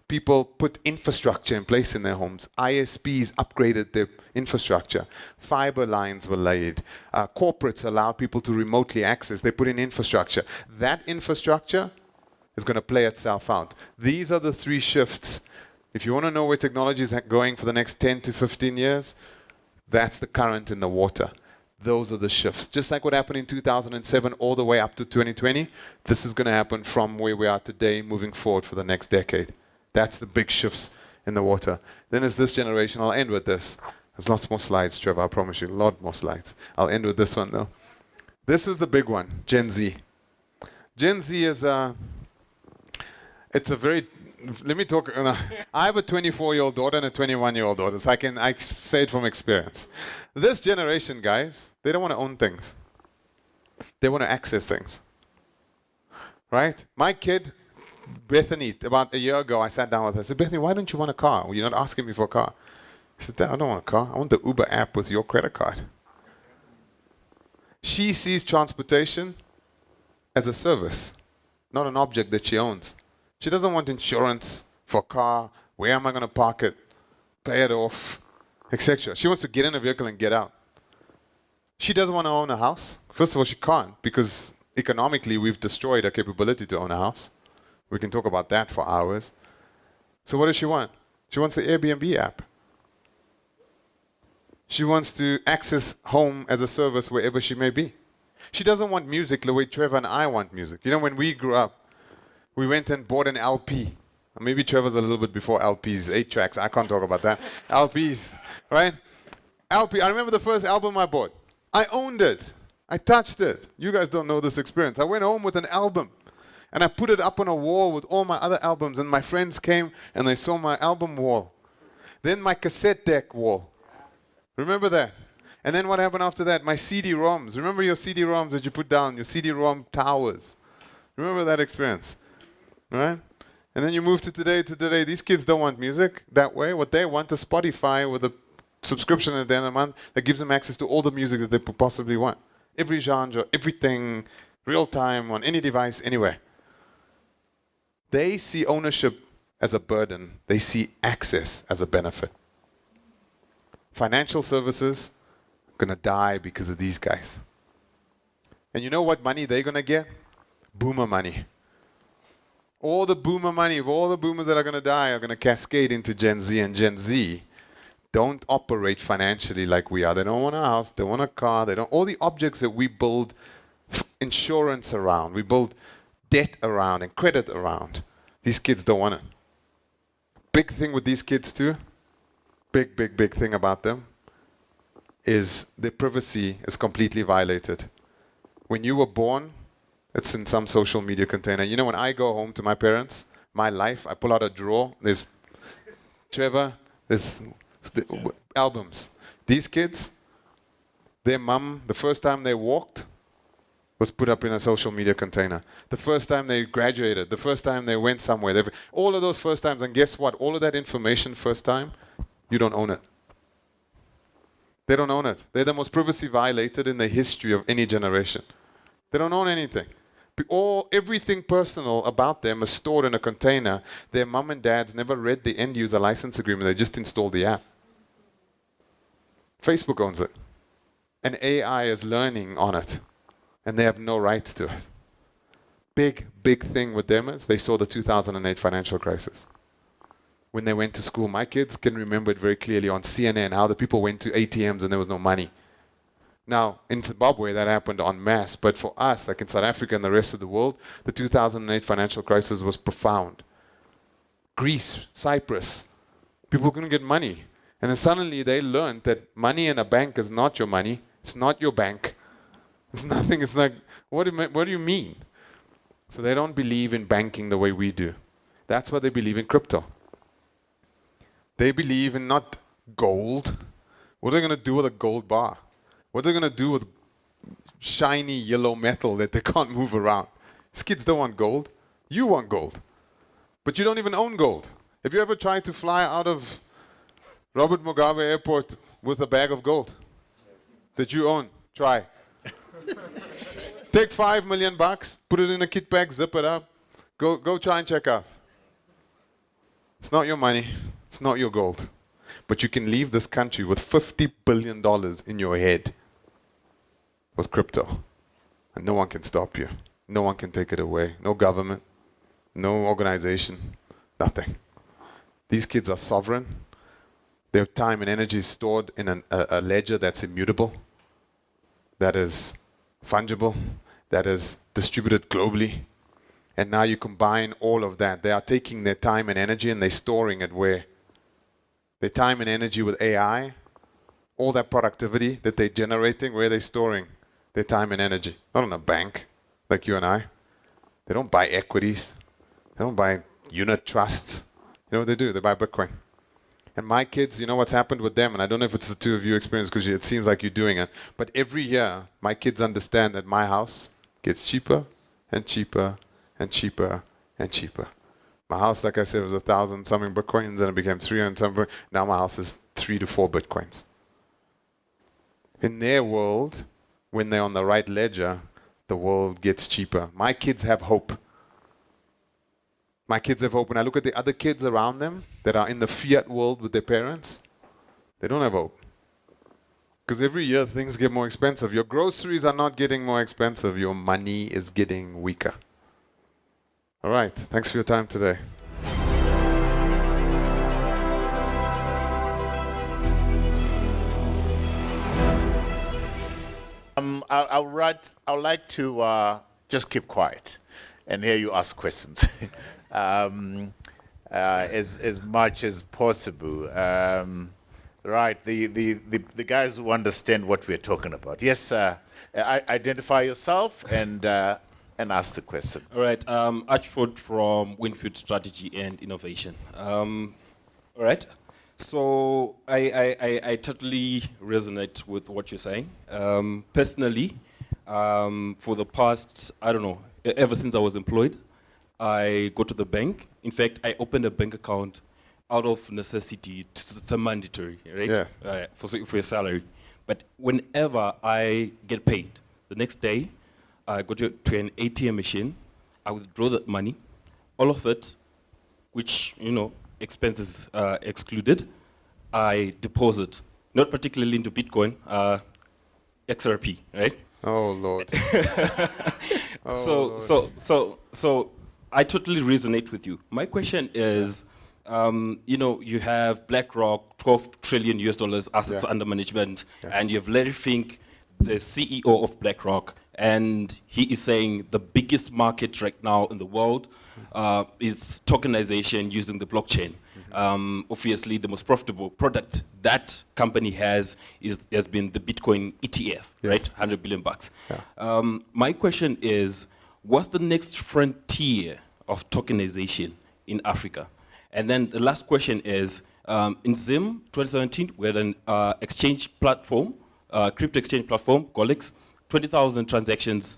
people put infrastructure in place in their homes. ISPs upgraded their infrastructure. Fiber lines were laid. Corporates allowed people to remotely access. They put in infrastructure. That infrastructure is going to play itself out. These are the three shifts. If you want to know where technology is going for the next 10 to 15 years, that's the current in the water. Those are the shifts. Just like what happened in 2007 all the way up to 2020, this is going to happen from where we are today moving forward for the next decade. That's the big shifts in the water. Then there's this generation. I'll end with this. There's lots more slides, Trevor, I promise you. A lot more slides. I'll end with this one, though. This was the big one, Gen Z. Gen Z is it's a very, let me talk. I have a 24-year-old daughter and a 21-year-old daughter, so I say it from experience. This generation, guys, they don't want to own things. They want to access things. Right? My kid, Bethany, about a year ago, I sat down with her. I said, Bethany, why don't you want a car? Well, you're not asking me for a car. She said, Dad, I don't want a car. I want the Uber app with your credit card. She sees transportation as a service, not an object that she owns. She doesn't want insurance for a car. Where am I going to park it? Pay it off, etc. She wants to get in a vehicle and get out. She doesn't want to own a house. First of all, she can't, because economically we've destroyed her capability to own a house. We can talk about that for hours. So what does she want? She wants the Airbnb app. She wants to access home as a service wherever she may be. She doesn't want music the way Trevor and I want music. You know, when we grew up, we went and bought an LP. Maybe Trevor's a little bit before LPs, 8 tracks. I can't talk about that. LPs, right? LP, I remember the first album I bought. I owned it. I touched it. You guys don't know this experience. I went home with an album, and I put it up on a wall with all my other albums, and my friends came and they saw my album wall. Then my cassette deck wall. Remember that? And then what happened after that? My CD-ROMs. Remember your CD-ROMs that you put down, your CD-ROM towers. Remember that experience, right? And then you move to today. These kids don't want music that way. What they want is Spotify with a subscription at the end of the month that gives them access to all the music that they could possibly want. Every genre, everything, real time, on any device, anywhere. They see ownership as a burden. They see access as a benefit. Financial services are going to die because of these guys. And you know what money they're going to get? Boomer money. All the boomer money of all the boomers that are going to die are going to cascade into Gen Z, and Gen Z don't operate financially like we are. They don't want a house, they want a car, they don't. All the objects that we build insurance around, we build debt around and credit around. These kids don't want it. Big thing with these kids too, big thing about them is their privacy is completely violated. When you were born, it's in some social media container. You know, when I go home to my parents, my life, I pull out a drawer, there's Trevor, there's albums. These kids, their mum, the first time they walked, was put up in a social media container. The first time they graduated, the first time they went somewhere, all of those first times, and guess what? All of that information first time, you don't own it. They don't own it. They're the most privacy violated in the history of any generation. They don't own anything. Everything personal about them is stored in a container. Their mum and dads never read the end user license agreement. They just installed the app. Facebook owns it. And AI is learning on it. And they have no rights to it. Big thing with them is they saw the 2008 financial crisis. When they went to school, my kids can remember it very clearly on CNN, how the people went to ATMs and there was no money. Now, in Zimbabwe, that happened en masse, but for us, like in South Africa and the rest of the world, the 2008 financial crisis was profound. Greece, Cyprus, people couldn't get money. And then suddenly they learned that money in a bank is not your money, it's not your bank. It's nothing, it's like, what do you mean? So they don't believe in banking the way we do. That's why they believe in crypto. They believe in not gold. What are they going to do with a gold bar? What are they going to do with shiny yellow metal that they can't move around? These kids don't want gold. You want gold. But you don't even own gold. Have you ever tried to fly out of Robert Mugabe Airport with a bag of gold that you own? Try. Take $5 million, put it in a kit bag, zip it up. Go try and check out. It's not your money. It's not your gold. But you can leave this country with $50 billion in your head with crypto. And no one can stop you. No one can take it away. No government, no organization, nothing. These kids are sovereign. Their time and energy is stored in a ledger that's immutable, that is fungible, that is distributed globally. And now you combine all of that. They are taking their time and energy and they're storing it where? Their time and energy with AI, all that productivity that they're generating, where are they storing their time and energy? Not in a bank like you and I. They don't buy equities. They don't buy unit trusts. You know what they do? They buy Bitcoin. And my kids, you know what's happened with them, and I don't know if it's the two of you experience because it seems like you're doing it, but every year my kids understand that my house gets cheaper and cheaper and cheaper and cheaper. My house, like I said, was 1,000 something Bitcoins and it became 300 something. Now my house is 3 to 4 Bitcoins. In their world, when they're on the right ledger, the world gets cheaper. My kids have hope. My kids have hope. When I look at the other kids around them that are in the fiat world with their parents, they don't have hope. Because every year things get more expensive. Your groceries are not getting more expensive. Your money is getting weaker. All right. Thanks for your time today. I would like to just keep quiet and hear you ask questions as much as possible. Right, the guys who understand what we're talking about. Yes, identify yourself and ask the question. All right, Ashford from Winfield Strategy and Innovation. All right, so I totally resonate with what you're saying. Personally, for the past, I don't know, ever since I was employed, I go to the bank. In fact, I opened a bank account out of necessity. It's a mandatory, right? Yeah. For your salary. But whenever I get paid, the next day, I go to an ATM machine, I withdraw that money, all of it, which, expenses excluded, I deposit, not particularly into Bitcoin, XRP, right? Oh, Lord. So I totally resonate with you. My question is, you have BlackRock, $12 trillion assets under management, and you have Larry Fink, the CEO of BlackRock, and he is saying the biggest market right now in the world is tokenization using the blockchain. Obviously, the most profitable product that company has been the Bitcoin ETF, right? 100 billion bucks. Yeah. My question is, what's the next frontier of tokenization in Africa? And then the last question is, in Zim 2017, we had an exchange platform, crypto exchange platform, Collex, 20,000 transactions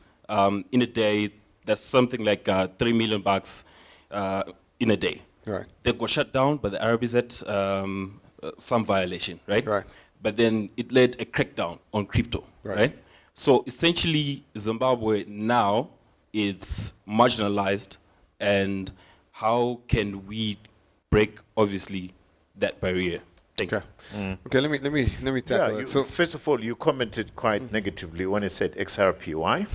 in a day. That's something like 3 million bucks in a day. Right. They got shut down by the RBZ, some violation, right? Right. But then it led a crackdown on crypto, right? So essentially, Zimbabwe now is marginalized, and how can we break, obviously, that barrier? Thank you. Okay, let me tackle it. So first of all, you commented quite negatively when it said XRP. Why?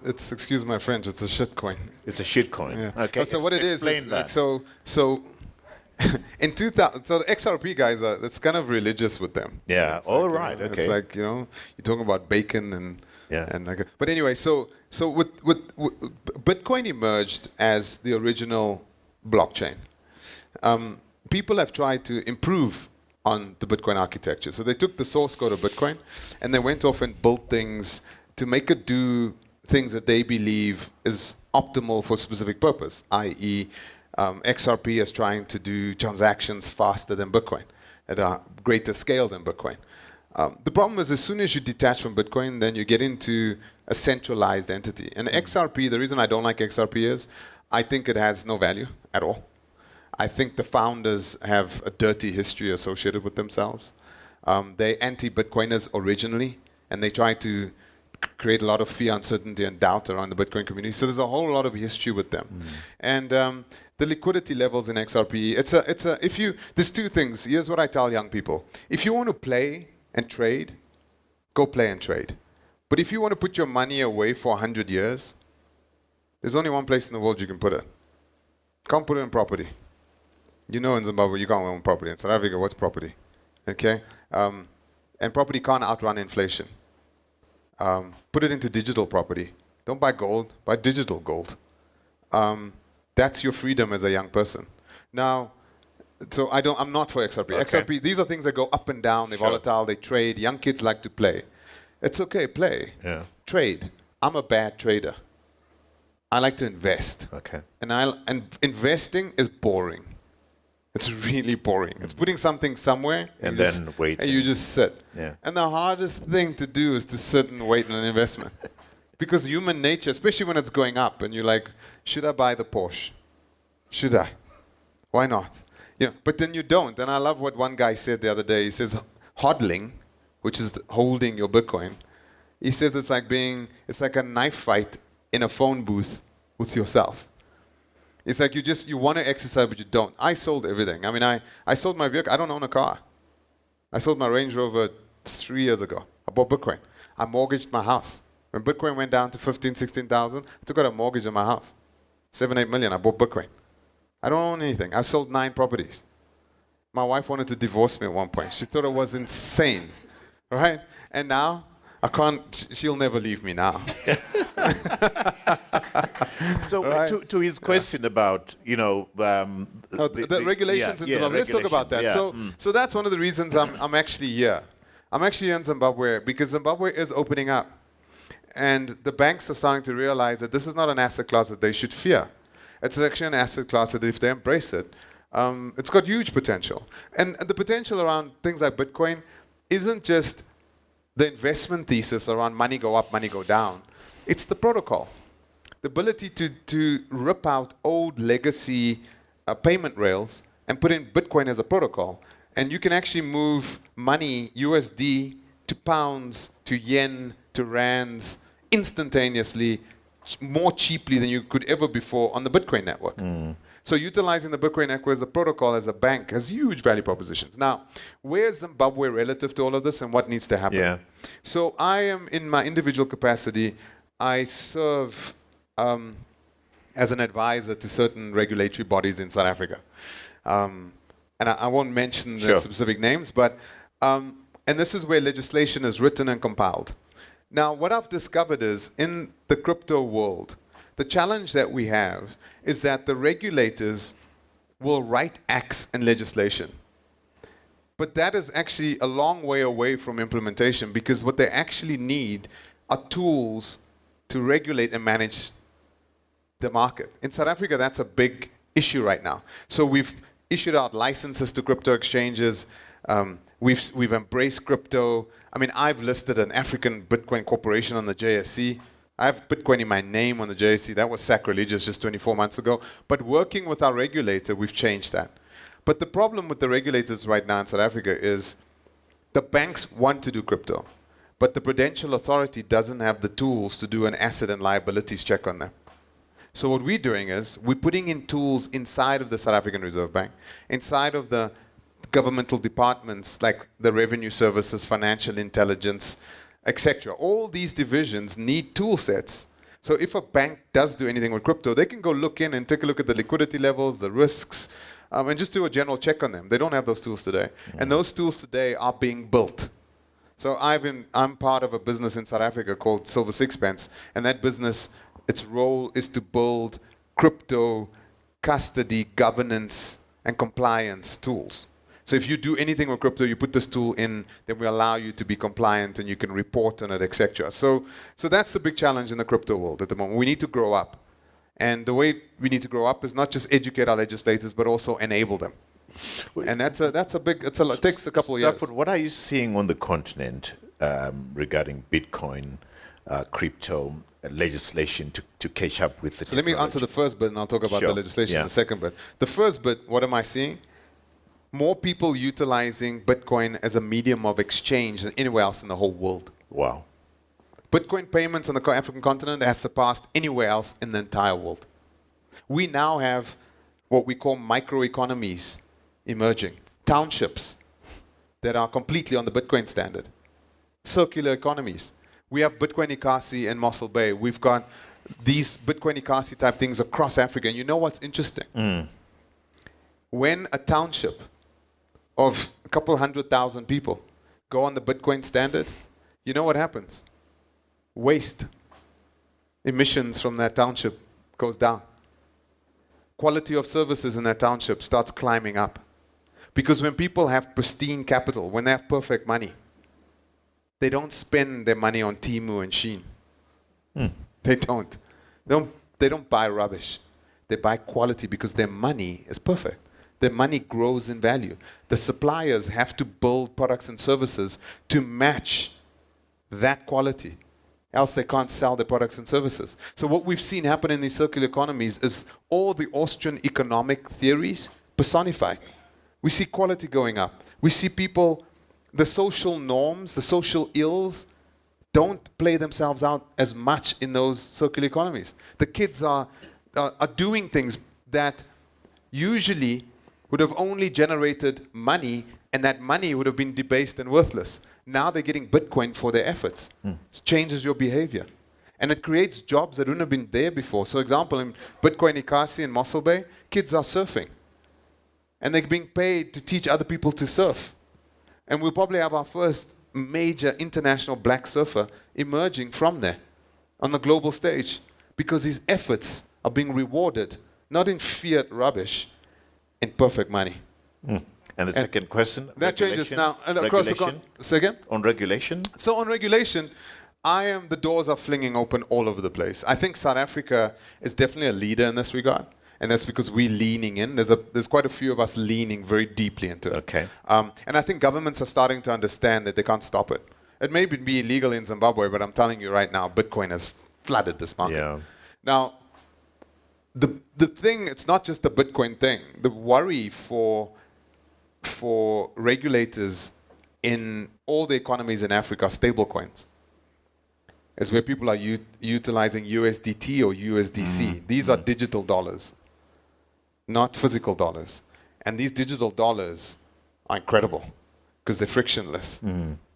It's excuse my French, it's a shitcoin. It's a shitcoin. Yeah. Okay. So what it is, explain like, that. so in 2000, so the XRP guys are, it's kind of religious with them. Yeah. It's All like, right. Okay. It's like, you're talking about bacon and Yeah. and like, but anyway, so with Bitcoin emerged as the original blockchain. People have tried to improve on the Bitcoin architecture. So they took the source code of Bitcoin and they went off and built things to make it do things that they believe is optimal for a specific purpose, i.e. XRP is trying to do transactions faster than Bitcoin, at a greater scale than Bitcoin. The problem is, as soon as you detach from Bitcoin, then you get into a centralized entity. And XRP, the reason I don't like XRP is, I think it has no value at all. I think the founders have a dirty history associated with themselves. They're anti-Bitcoiners originally, and they try to create a lot of fear, uncertainty, and doubt around the Bitcoin community. So there's a whole lot of history with them. And the liquidity levels in XRP, there's two things. Here's what I tell young people. If you want to play and trade, go play and trade. But if you want to put your money away for 100 years, there's only one place in the world you can put it. Can't put it in property. In Zimbabwe, you can't own property. In South Africa, what's property? Okay? And property can't outrun inflation. Put it into digital property. Don't buy gold, buy digital gold. That's your freedom as a young person. Now, so I'm not for XRP. Okay. XRP, these are things that go up and down, they're volatile, they trade. Young kids like to play. It's okay, play. Yeah. Trade. I'm a bad trader. I like to invest. Okay. And investing is boring. It's really boring. It's putting something somewhere And then waiting. and you just sit. Yeah. And the hardest thing to do is to sit and wait on an investment. Because human nature, especially when it's going up and you're like, should I buy the Porsche? Should I? Why not? But then you don't. And I love what one guy said the other day. He says, hodling, which is holding your Bitcoin, he says it's like a knife fight in a phone booth with yourself. It's like you want to exercise, but you don't. I sold everything. I mean, I sold my vehicle. I don't own a car. I sold my Range Rover 3 years ago. I bought Bitcoin. I mortgaged my house. When Bitcoin went down to 15,000, 16,000, I took out a mortgage on my house. 7, 8 million, I bought Bitcoin. I don't own anything. I sold 9 properties. My wife wanted to divorce me at one point. She thought it was insane, right? And now, she'll never leave me now. So Right. to his question about, the regulations in Zimbabwe. Let's talk about that. Yeah. So that's one of the reasons I'm actually here. I'm actually in Zimbabwe because Zimbabwe is opening up. And the banks are starting to realize that this is not an asset class that they should fear. It's actually an asset class that if they embrace it, it's got huge potential. And the potential around things like Bitcoin isn't just the investment thesis around money go up, money go down. It's the protocol. The ability to rip out old legacy payment rails and put in Bitcoin as a protocol. And you can actually move money, USD, to pounds, to yen, to rands, instantaneously, more cheaply than you could ever before on the Bitcoin network. So utilizing the Bitcoin network as a protocol, as a bank, has huge value propositions. Now, where's Zimbabwe relative to all of this and what needs to happen? Yeah. So I am, in my individual capacity, I serve as an advisor to certain regulatory bodies in South Africa. And I won't mention the specific names, but, and this is where legislation is written and compiled. Now, what I've discovered is in the crypto world, the challenge that we have is that the regulators will write acts and legislation. But that is actually a long way away from implementation, because what they actually need are tools to regulate and manage the market. In South Africa, that's a big issue right now. So we've issued out licenses to crypto exchanges. We've embraced crypto. I mean, I've listed an African Bitcoin corporation on the JSE. I have Bitcoin in my name on the JSE. That was sacrilegious just 24 months ago. But working with our regulator, we've changed that. But the problem with the regulators right now in South Africa is the banks want to do crypto, but the Prudential Authority doesn't have the tools to do an asset and liabilities check on them. So what we're doing is we're putting in tools inside of the South African Reserve Bank, inside of the governmental departments like the revenue services, financial intelligence, etc. All these divisions need tool sets. So if a bank does do anything with crypto, they can go look in and take a look at the liquidity levels, the risks, and just do a general check on them. They don't have those tools today. And those tools today are being built. So I'm part of a business in South Africa called Silver Sixpence, and that business, its role is to build crypto custody, governance, and compliance tools. So if you do anything with crypto, you put this tool in, then we allow you to be compliant and you can report on it, etc. So that's the big challenge in the crypto world at the moment. We need to grow up. And the way we need to grow up is not just educate our legislators, but also enable them. And it takes a couple of years. Stafford, what are you seeing on the continent regarding Bitcoin, crypto, legislation to catch up with the So let me answer the first bit and I'll talk about the legislation in the second bit. The first bit, what am I seeing? More people utilizing Bitcoin as a medium of exchange than anywhere else in the whole world. Wow. Bitcoin payments on the African continent has surpassed anywhere else in the entire world. We now have what we call microeconomies emerging, townships that are completely on the Bitcoin standard, circular economies. We have Bitcoin Ikasi in Mossel Bay. We've got these Bitcoin Ikasi type things across Africa. And you know what's interesting? When a township of a couple 100,000 people go on the Bitcoin standard, you know what happens? Waste, emissions from that township goes down. Quality of services in that township starts climbing up. Because when people have pristine capital, when they have perfect money, they don't spend their money on Temu and Shein. They don't. They don't buy rubbish. They buy quality because their money is perfect. Their money grows in value. The suppliers have to build products and services to match that quality. Else they can't sell their products and services. So what we've seen happen in these circular economies is all the Austrian economic theories personified. We see quality going up. We see people, the social norms, the social ills, don't play themselves out as much in those circular economies. The kids are doing things that usually would have only generated money, and that money would have been debased and worthless. Now they're getting Bitcoin for their efforts. It changes your behavior. And it creates jobs that wouldn't have been there before. So example, in Bitcoin Ikasi in Mossel Bay, kids are surfing. And they're being paid to teach other people to surf. And we'll probably have our first major international black surfer emerging from there on the global stage, because his efforts are being rewarded, not in fiat rubbish, in perfect money. And the second question? That changes now. And across say again? On regulation? So on regulation, the doors are flinging open all over the place. I think South Africa is definitely a leader in this regard. And that's because we're leaning in. There's quite a few of us leaning very deeply into it. Okay. And I think governments are starting to understand that they can't stop it. It may be illegal in Zimbabwe, but I'm telling you right now, Bitcoin has flooded this market. Yeah. Now, the thing, it's not just the Bitcoin thing. The worry for regulators in all the economies in Africa are stablecoins. Is where people are utilizing USDT or USDC. These are digital dollars, not physical dollars. And these digital dollars are incredible because they're frictionless.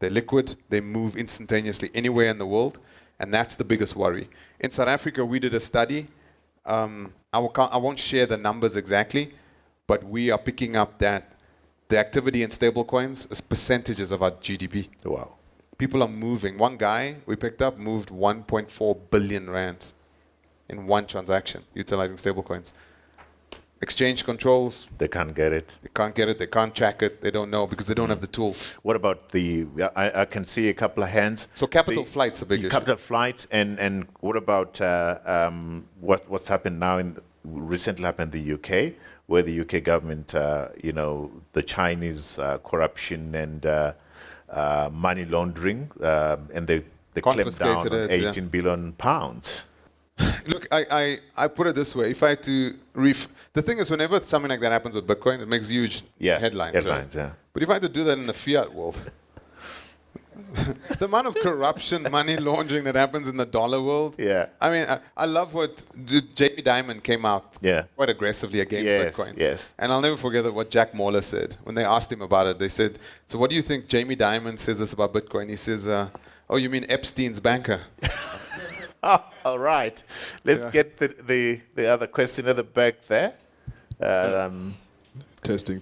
They're liquid. They move instantaneously anywhere in the world. And that's the biggest worry. In South Africa, we did a study. I won't share the numbers exactly, but we are picking up that the activity in stablecoins is percentages of our GDP. Wow. People are moving. One guy we picked up moved 1.4 billion rands in one transaction utilizing stablecoins. Exchange controls, They can't get it. they can't get it, they can't track it, they don't know because they don't have the tools. What about I can see a couple of hands. So capital flight's a big issue. Capital flights, and what about what's happened now recently happened in the UK, where the UK government, the Chinese corruption and money laundering, and they clamped down on Confiscated it, 18 billion pounds. Look, I put it this way. If I had to the thing is, whenever something like that happens with Bitcoin, it makes huge headlines. Headlines, right? yeah. But if I had to do that in the fiat world, the amount of corruption, money laundering that happens in the dollar world. Yeah. I mean, I love what Jamie Dimon came out quite aggressively against Bitcoin. Yes. And I'll never forget what Jack Mallers said. When they asked him about it, they said, so what do you think Jamie Dimon says this about Bitcoin? He says, oh, you mean Epstein's banker? Oh, all right. Let's get the other question at the back there. Testing.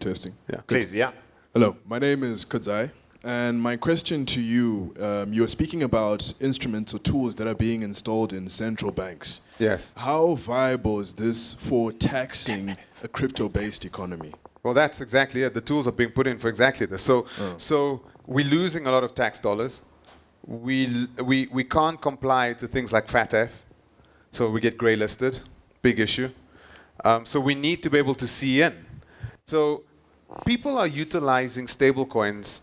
Yeah. Please, yeah. Hello, my name is Kudzai, and my question to you, you were speaking about instruments or tools that are being installed in central banks. Yes. How viable is this for taxing a crypto-based economy? Well, that's exactly it. The tools are being put in for exactly this. So we're losing a lot of tax dollars. We can't comply to things like FATF, so we get grey listed, big issue. So we need to be able to see in. So people are utilizing stablecoins.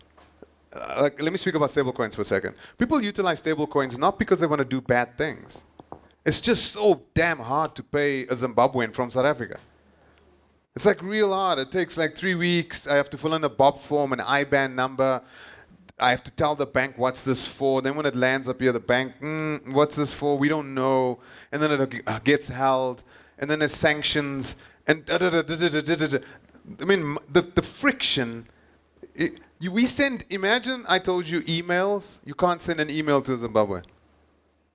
Let me speak about stablecoins for a second. People utilize stablecoins not because they want to do bad things. It's just so damn hard to pay a Zimbabwean from South Africa. It's like real hard. It takes like 3 weeks. I have to fill in a BOP form, an IBAN number. I have to tell the bank what's this for. Then when it lands up here, the bank, what's this for? We don't know. And then it gets held. And then there's sanctions. And I mean, the friction. Imagine I told you emails. You can't send an email to Zimbabwe.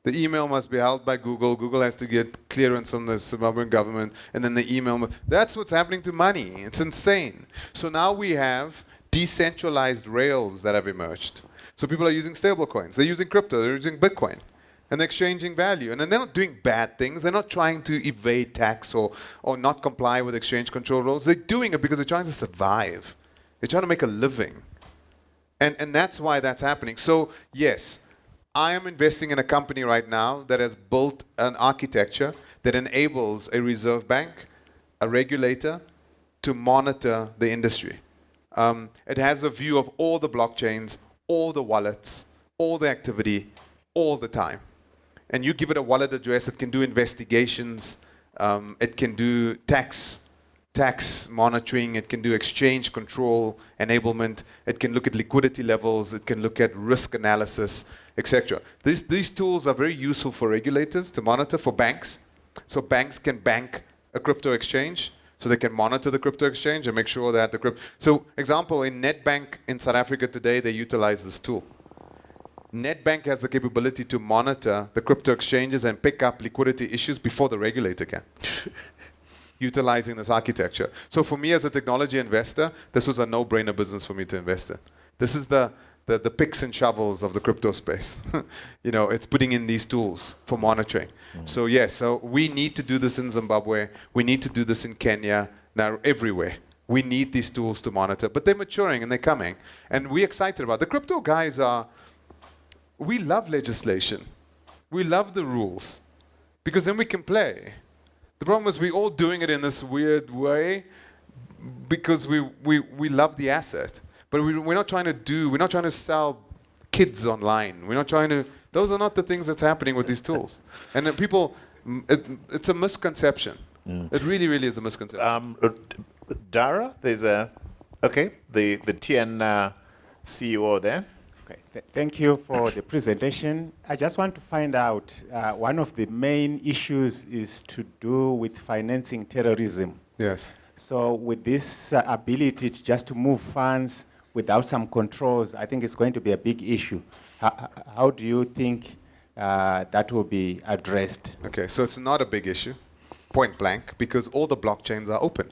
The email must be held by Google. Google has to get clearance from the Zimbabwean government. And then the email. That's what's happening to money. It's insane. So now we have decentralized rails that have emerged. So people are using stablecoins. They're using crypto. They're using Bitcoin. And they're exchanging value. And then they're not doing bad things. They're not trying to evade tax or not comply with exchange control rules. They're doing it because they're trying to survive. They're trying to make a living. And that's why that's happening. So, yes, I am investing in a company right now that has built an architecture that enables a reserve bank, a regulator, to monitor the industry. It has a view of all the blockchains, all the wallets, all the activity, all the time. And you give it a wallet address, it can do investigations, it can do tax monitoring, it can do exchange control, enablement, it can look at liquidity levels, it can look at risk analysis, etc. These tools are very useful for regulators to monitor, for banks. So banks can bank a crypto exchange. So they can monitor the crypto exchange and make sure that the crypto. So, example, in NetBank in South Africa today, they utilize this tool. NetBank has the capability to monitor the crypto exchanges and pick up liquidity issues before the regulator can, utilizing this architecture. So for me as a technology investor, this was a no-brainer business for me to invest in. This is the picks and shovels of the crypto space. It's putting in these tools for monitoring. So yes, so we need to do this in Zimbabwe. We need to do this in Kenya, now everywhere. We need these tools to monitor, but they're maturing and they're coming. And we're excited about it. The crypto guys we love legislation. We love the rules because then we can play. The problem is we're all doing it in this weird way because we love the asset. But we're not trying to sell kids online. Those are not the things that's happening with these tools. And then people, it's a misconception. It really, really is a misconception. Dara, there's the TN CEO there. Okay. Thank you for the presentation. I just want to find out, one of the main issues is to do with financing terrorism. Yes. So with this ability just to move funds without some controls, I think it's going to be a big issue. How do you think that will be addressed? Okay, so it's not a big issue, point blank, because all the blockchains are open.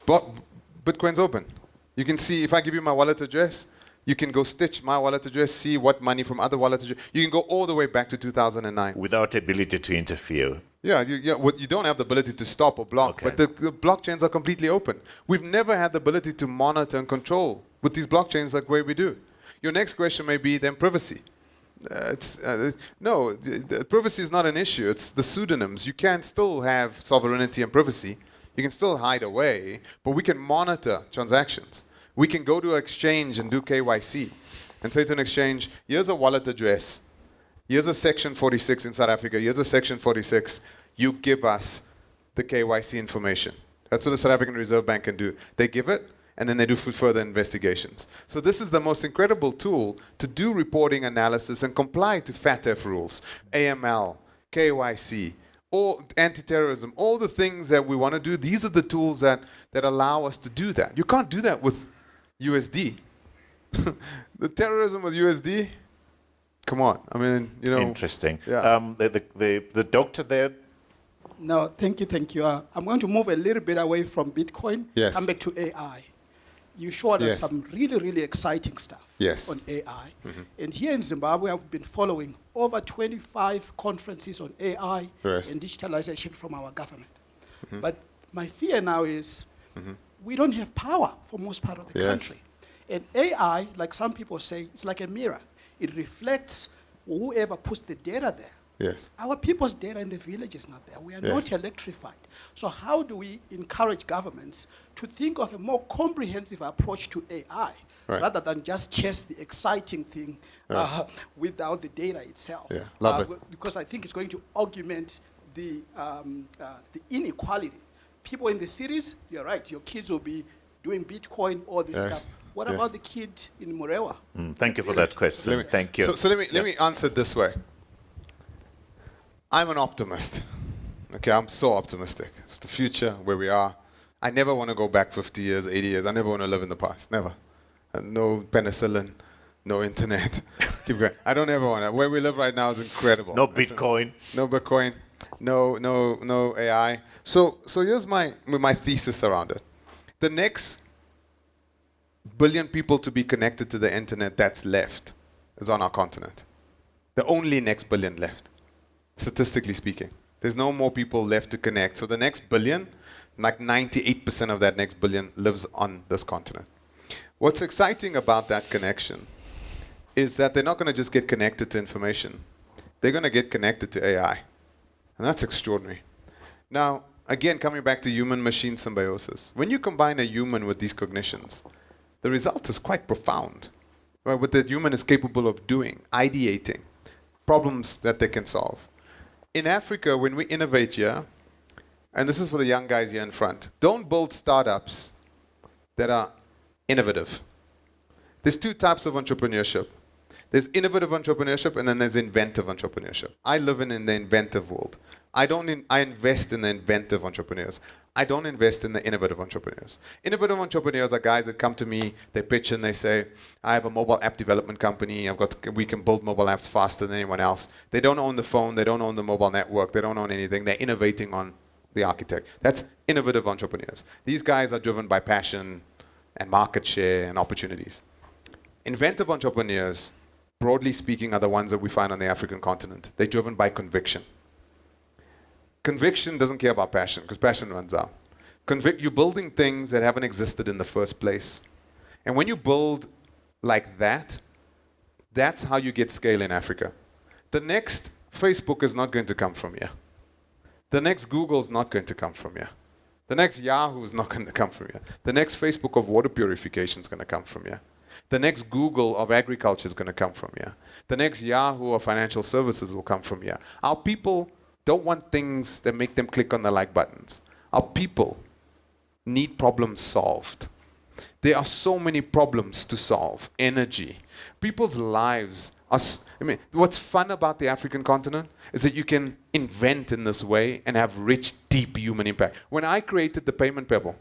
Bitcoin's open. You can see, if I give you my wallet address, You can go stitch my wallet address, see what money from other wallet address. You can go all the way back to 2009. Without ability to interfere. Yeah, you don't have the ability to stop or block, Okay. but the blockchains are completely open. We've never had the ability to monitor and control with these blockchains like way we do. Your next question may be then privacy. No, the privacy is not an issue. It's the pseudonyms. You can still have sovereignty and privacy. You can still hide away, but we can monitor transactions. We can go to an exchange and do KYC and say to an exchange, here's a wallet address. Here's a section 46 in South Africa. Here's a section 46. You give us the KYC information. That's what the South African Reserve Bank can do. They give it, and then they do further investigations. So this is the most incredible tool to do reporting analysis and comply to FATF rules, AML, KYC, all anti-terrorism, all the things that we want to do. These are the tools that allow us to do that. You can't do that with USD. The terrorism with USD, come on. I mean, you know. Interesting. Yeah. The doctor there. No, thank you. I'm going to move a little bit away from Bitcoin. Yes. Come back to AI. You showed us Yes. some really, really exciting stuff Yes. on AI. And here in Zimbabwe, I've been following over 25 conferences on AI Yes. and digitalization from our government. But my fear now is we don't have power for most part of the Yes. country. And AI, like some people say, it's like a mirror. It reflects whoever puts the data there. Yes. Our people's data in the village is not there. We are Yes. not electrified. So how do we encourage governments to think of a more comprehensive approach to AI Right. rather than just chase the exciting thing without the data itself? Yeah, love it. Because I think it's going to augment the inequality. People in the cities, you're right, your kids will be doing Bitcoin, all this Yes. stuff. What Yes. about the kid in Murewa? Thank you for that question. Thank you. So let me answer it this way. I'm an optimist. Okay, I'm so optimistic. The future, where we are. I never want to go back 50 years, 80 years. I never want to live in the past. Never. No penicillin, no internet. Keep going. I don't ever want to. Where we live right now is incredible. No Bitcoin. No Bitcoin. No AI. So here's my thesis around it. The next billion people to be connected to the internet that's left is on our continent. The only next billion left, statistically speaking. There's no more people left to connect. So the next billion, like 98% of that next billion lives on this continent. What's exciting about that connection is that they're not going to just get connected to information. They're going to get connected to AI. And that's extraordinary. Now, again, coming back to human-machine symbiosis, when you combine a human with these cognitions, the result is quite profound. Right? What the human is capable of doing, ideating, problems that they can solve. In Africa, when we innovate here, and this is for the young guys here in front, don't build startups that are innovative. There's two types of entrepreneurship. There's innovative entrepreneurship, and then there's inventive entrepreneurship. I live in the inventive world. I invest in the inventive entrepreneurs. I don't invest in the innovative entrepreneurs. Innovative entrepreneurs are guys that come to me, they pitch and they say, I have a mobile app development company, we can build mobile apps faster than anyone else. They don't own the phone, they don't own the mobile network, they don't own anything, they're innovating on the architect. That's innovative entrepreneurs. These guys are driven by passion and market share and opportunities. Inventive entrepreneurs, broadly speaking, are the ones that we find on the African continent. They're driven by conviction. Conviction doesn't care about passion, because passion runs out. You're building things that haven't existed in the first place. And when you build like that, that's how you get scale in Africa. The next Facebook is not going to come from here. The next Google is not going to come from here. The next Yahoo is not going to come from here. The next Facebook of water purification is going to come from here. The next Google of agriculture is going to come from here. The next Yahoo of financial services will come from here. Our people don't want things that make them click on the like buttons. Our people need problems solved. There are so many problems to solve. Energy. People's lives are... what's fun about the African continent is that you can invent in this way and have rich, deep human impact. When I created the payment pebble,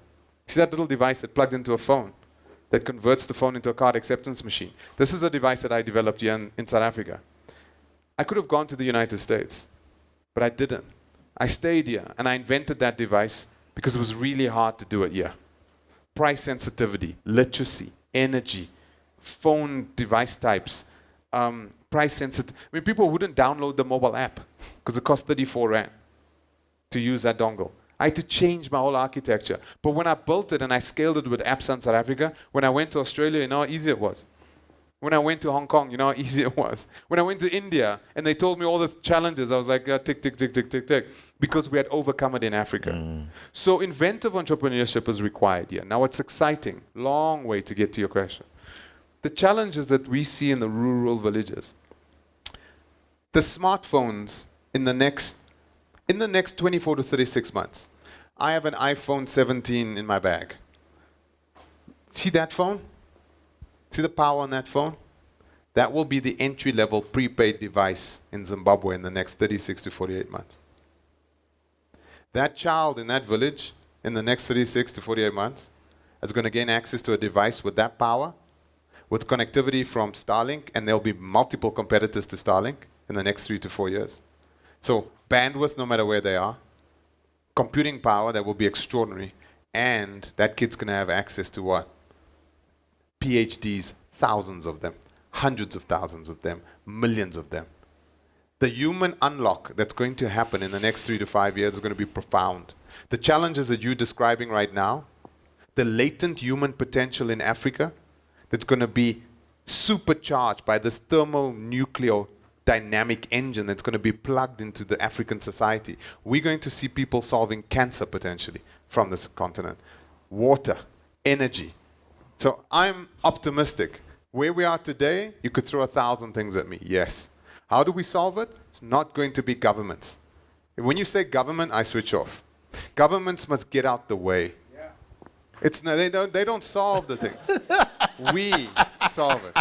see that little device that plugged into a phone that converts the phone into a card acceptance machine? This is a device that I developed here in South Africa. I could have gone to the United States, but I didn't. I stayed here, and I invented that device because it was really hard to do it here. Price sensitivity, literacy, energy, phone device types, price sensitive. I mean, people wouldn't download the mobile app because it cost 34 Rand to use that dongle. I had to change my whole architecture. But when I built it and I scaled it with apps in South Africa, when I went to Australia, you know how easy it was. When I went to Hong Kong, you know how easy it was. When I went to India and they told me all the challenges, I was like, tick, tick, tick, tick, tick, tick, because we had overcome it in Africa. So inventive entrepreneurship is required here. Now it's exciting, long way to get to your question. The challenges that we see in the rural villages, the smartphones in the next 24 to 36 months. I have an iPhone 17 in my bag. See that phone? See the power on that phone? That will be the entry-level prepaid device in Zimbabwe in the next 36 to 48 months. That child in that village in the next 36 to 48 months is going to gain access to a device with that power, with connectivity from Starlink, and there'll be multiple competitors to Starlink in the next 3 to 4 years. So bandwidth, no matter where they are, computing power that will be extraordinary, and that kid's going to have access to what? PhDs, thousands of them, hundreds of thousands of them, millions of them. The human unlock that's going to happen in the next 3 to 5 years is going to be profound. The challenges that you're describing right now, the latent human potential in Africa, that's going to be supercharged by this thermonuclear dynamic engine that's going to be plugged into the African society. We're going to see people solving cancer potentially from this continent. Water, energy. So I'm optimistic. Where we are today, you could throw 1,000 things at me. Yes. How do we solve it? It's not going to be governments. When you say government, I switch off. Governments must get out the way. Yeah. It's no, they don't solve the things. We solve it.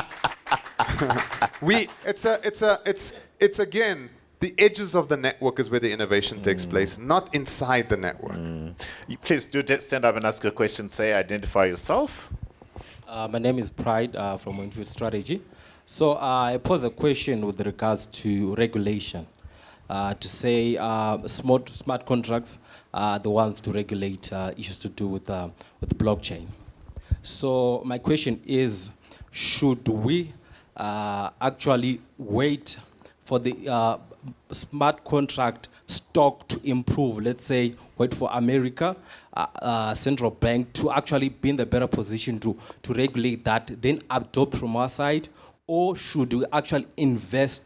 It's again, the edges of the network is where the innovation takes place, not inside the network. Please do stand up and ask a question. Say, identify yourself. My name is Pride from Inventive Strategy. So I pose a question with regards to regulation. To say smart contracts are the ones to regulate issues to do with blockchain. So my question is, should we actually wait for the smart contract stock to improve? Let's say wait for America, central bank to actually be in the better position to regulate that, then adopt from our side? Or should we actually invest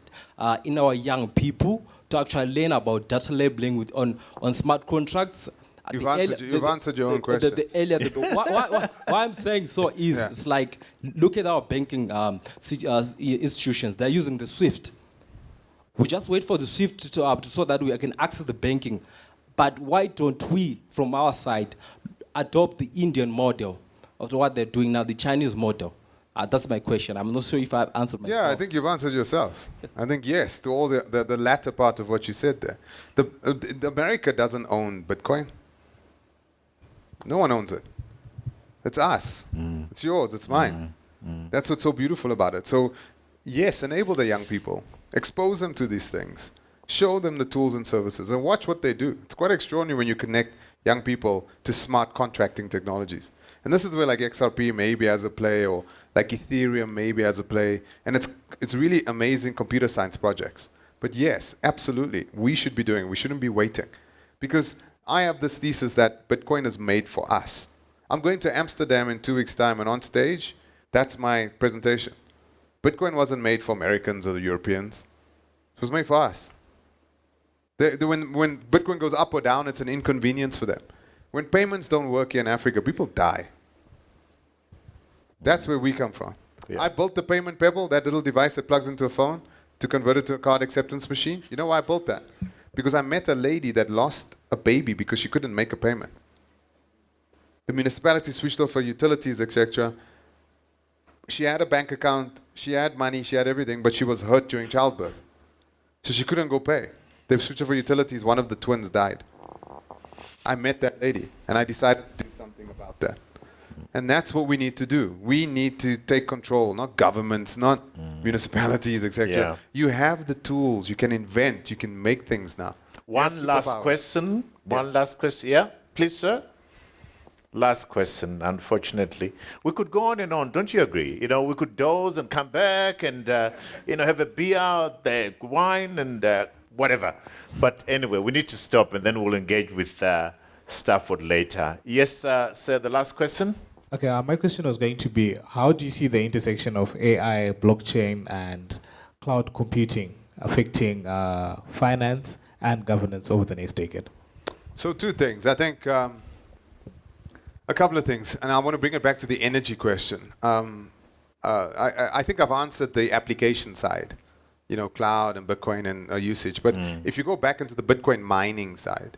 in our young people to actually learn about data labeling on smart contracts? You've answered your own question. Why I'm saying so is it's like, look at our banking institutions. They're using the SWIFT. We just wait for the SWIFT so that we can access the banking. But why don't we, from our side, adopt the Indian model of what they're doing now, the Chinese model? That's my question. I'm not sure if I've answered myself. Yeah, I think you've answered yourself. I think yes to all the latter part of what you said there. The America doesn't own Bitcoin. No one owns it. It's us. It's yours. It's mine. That's what's so beautiful about it. So, yes, enable the young people. Expose them to these things. Show them the tools and services and watch what they do. It's quite extraordinary when you connect young people to smart contracting technologies. And this is where like XRP maybe has a play, or like Ethereum maybe has a play. And it's really amazing computer science projects. But yes, absolutely, we should be doing it. We shouldn't be waiting. Because I have this thesis that Bitcoin is made for us. I'm going to Amsterdam in 2 weeks' time, and on stage, that's my presentation. Bitcoin wasn't made for Americans or the Europeans. It was made for us. When Bitcoin goes up or down, it's an inconvenience for them. When payments don't work here in Africa, people die. That's where we come from. Yeah. I built the payment pebble, that little device that plugs into a phone, to convert it to a card acceptance machine. You know why I built that? Because I met a lady that lost a baby because she couldn't make a payment. The municipality switched off her utilities, etc. She had a bank account, she had money, she had everything, but she was hurt during childbirth. So she couldn't go pay. They switched off her utilities, one of the twins died. I met that lady, and I decided to do something about that. And that's what we need to do. We need to take control, not governments, not municipalities, etc. Yeah. You have the tools, you can invent, you can make things now. One last question. Yeah, please, sir. last question, unfortunately. We could go on and on, don't you agree? You know, we could doze and come back and, have a beer, wine, and whatever. But anyway, we need to stop, and then we'll engage with Stafford later. Yes, sir, the last question? Okay, my question was going to be, how do you see the intersection of AI, blockchain, and cloud computing affecting finance and governance over the next decade? So 2 things. I think a couple of things, and I want to bring it back to the energy question. I think I've answered the application side, cloud and Bitcoin and usage. But if you go back into the Bitcoin mining side,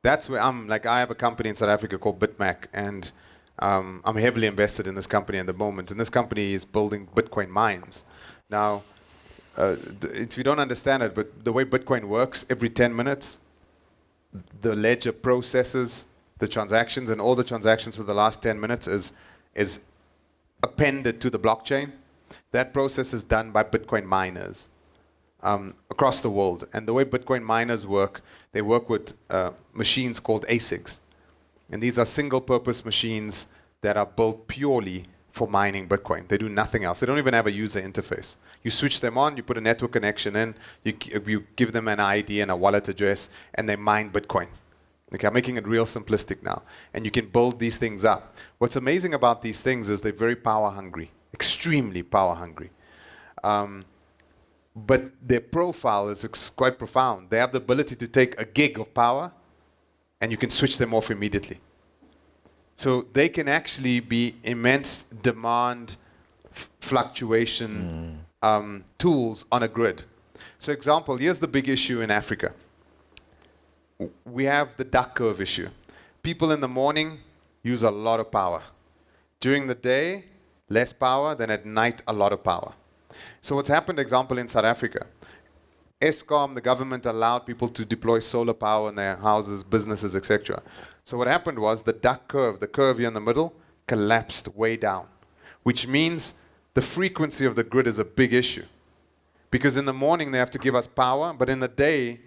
that's where I have a company in South Africa called Bitmac, and I'm heavily invested in this company at the moment. And this company is building Bitcoin mines. Now, if you don't understand it, but the way Bitcoin works, every 10 minutes, the ledger processes the transactions, and all the transactions for the last 10 minutes is appended to the blockchain. That process is done by Bitcoin miners across the world. And the way Bitcoin miners work, they work with machines called ASICs. And these are single-purpose machines that are built purely for mining Bitcoin. They do nothing else. They don't even have a user interface. You switch them on, you put a network connection in, you give them an ID and a wallet address, and they mine Bitcoin. Okay, I'm making it real simplistic now. And you can build these things up. What's amazing about these things is they're very power hungry, extremely power hungry. But their profile is quite profound. They have the ability to take a gig of power, and you can switch them off immediately. So they can actually be immense demand fluctuation tools on a grid. So example, here's the big issue in Africa. We have the duck curve issue. People in the morning use a lot of power. During the day, less power, then at night, a lot of power. So what's happened, example, in South Africa, Eskom, the government allowed people to deploy solar power in their houses, businesses, etc. So what happened was the duck curve, the curve here in the middle, collapsed way down, which means the frequency of the grid is a big issue. Because in the morning they have to give us power, but in the day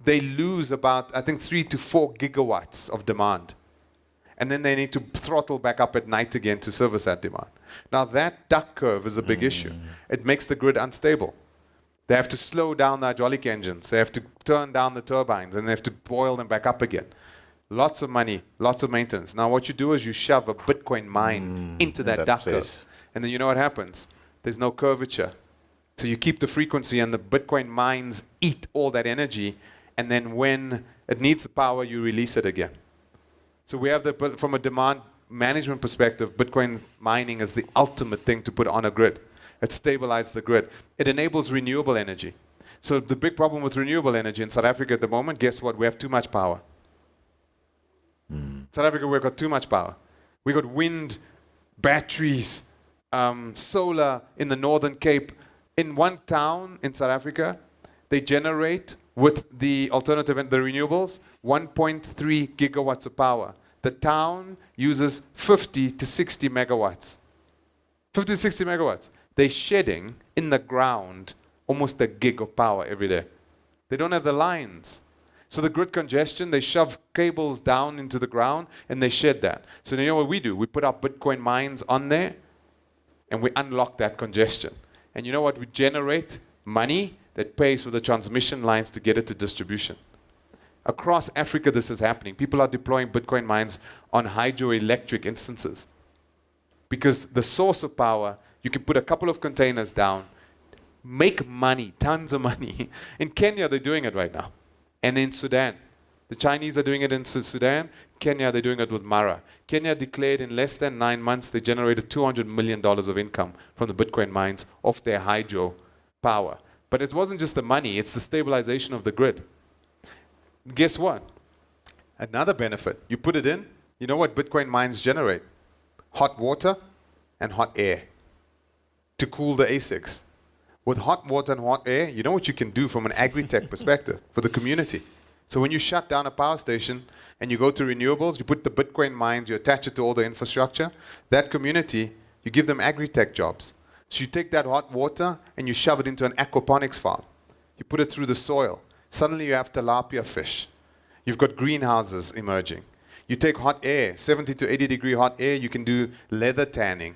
they lose about, I think, 3 to 4 gigawatts of demand. And then they need to throttle back up at night again to service that demand. Now that duck curve is a big issue. It makes the grid unstable. They have to slow down the hydraulic engines. They have to turn down the turbines, and they have to boil them back up again. Lots of money, lots of maintenance. Now what you do is you shove a Bitcoin mine into that duck curve. And then you know what happens? There's no curvature. So you keep the frequency, and the Bitcoin mines eat all that energy, and then when it needs the power, you release it again. So we have from a demand management perspective, Bitcoin mining is the ultimate thing to put on a grid. It stabilizes the grid. It enables renewable energy. So the big problem with renewable energy in South Africa at the moment, guess what? We have too much power. South Africa, we've got too much power. We've got wind, batteries, solar in the Northern Cape. In one town in South Africa, they generate with the alternative and the renewables 1.3 gigawatts of power. The town uses 50 to 60 megawatts. 50 to 60 megawatts. They're shedding in the ground almost a gig of power every day. They don't have the lines. So the grid congestion, they shove cables down into the ground and they shed that. So you know what we do? We put our Bitcoin mines on there and we unlock that congestion. And you know what? We generate money that pays for the transmission lines to get it to distribution. Across Africa, this is happening. People are deploying Bitcoin mines on hydroelectric instances. Because the source of power, you can put a couple of containers down, make money, tons of money. In Kenya, they're doing it right now. And in Sudan. The Chinese are doing it in Sudan. Kenya, they're doing it with Mara. Kenya declared in less than 9 months, they generated $200 million of income from the Bitcoin mines off their hydro power. But it wasn't just the money, it's the stabilization of the grid. Guess what? Another benefit. You put it in, you know what Bitcoin mines generate? Hot water and hot air to cool the ASICs. With hot water and hot air, you know what you can do from an agri-tech perspective for the community. So when you shut down a power station and you go to renewables, you put the Bitcoin mines, you attach it to all the infrastructure, that community, you give them agri-tech jobs. So you take that hot water and you shove it into an aquaponics farm. You put it through the soil. Suddenly you have tilapia fish. You've got greenhouses emerging. You take hot air, 70 to 80 degree hot air, you can do leather tanning,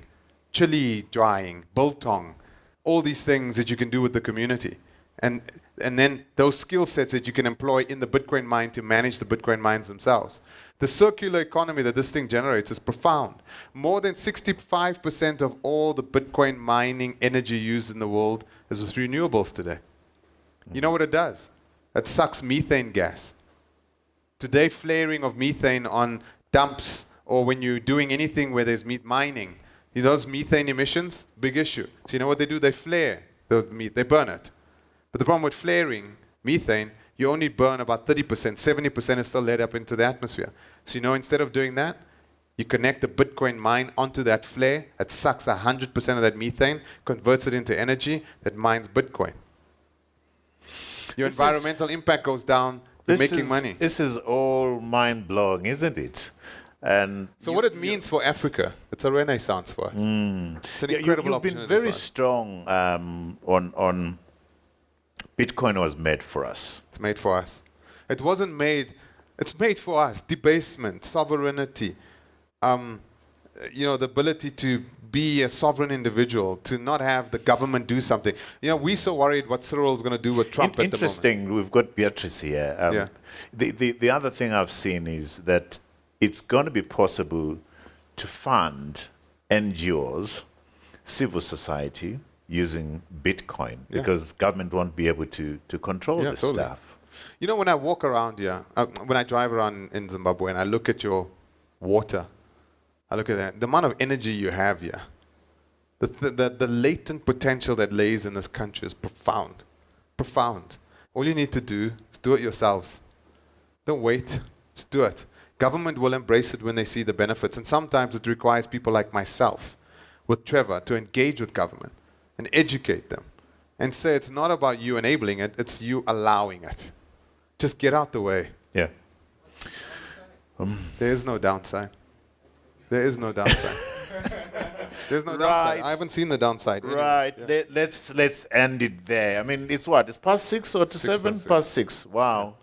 chili drying, biltong, all these things that you can do with the community. And then those skill sets that you can employ in the Bitcoin mine to manage the Bitcoin mines themselves. The circular economy that this thing generates is profound. More than 65% of all the Bitcoin mining energy used in the world is with renewables today. You know what it does? It sucks methane gas. Today, flaring of methane on dumps or when you're doing anything where there's mining, those methane emissions, big issue. So you know what they do? They flare those they burn it. But the problem with flaring methane, you only burn about 30%. 70% is still let up into the atmosphere. So instead of doing that, you connect the Bitcoin mine onto that flare. It sucks 100% of that methane, converts it into energy that mines Bitcoin. Your environmental impact goes down. You're making money. This is all mind-blowing, isn't it? And so what it means for Africa, it's a renaissance for us. It's an incredible opportunity. You've been very strong on Bitcoin was made for us. It's made for us. It wasn't made, it's made for us. Debasement, sovereignty, the ability to be a sovereign individual, to not have the government do something. We're so worried what Cyril's going to do with Trump at the moment. Interesting, we've got Beatrice here. The other thing I've seen is that it's going to be possible to fund NGOs, civil society, using Bitcoin, because government won't be able to control this stuff. When I walk around here, when I drive around in Zimbabwe and I look at your water, I look at that, the amount of energy you have here, the latent potential that lays in this country is profound. Profound. All you need to do is do it yourselves. Don't wait. Just do it. Government will embrace it when they see the benefits. And sometimes it requires people like myself, with Trevor, to engage with government and educate them and say it's not about you enabling it, it's you allowing it. Just get out the way. Yeah. There is no downside. There is no downside. There's no downside. I haven't seen the downside. Right. Anyway. Let's end it there. I mean, it's what? It's past 6 or to 7? Past 6. Wow.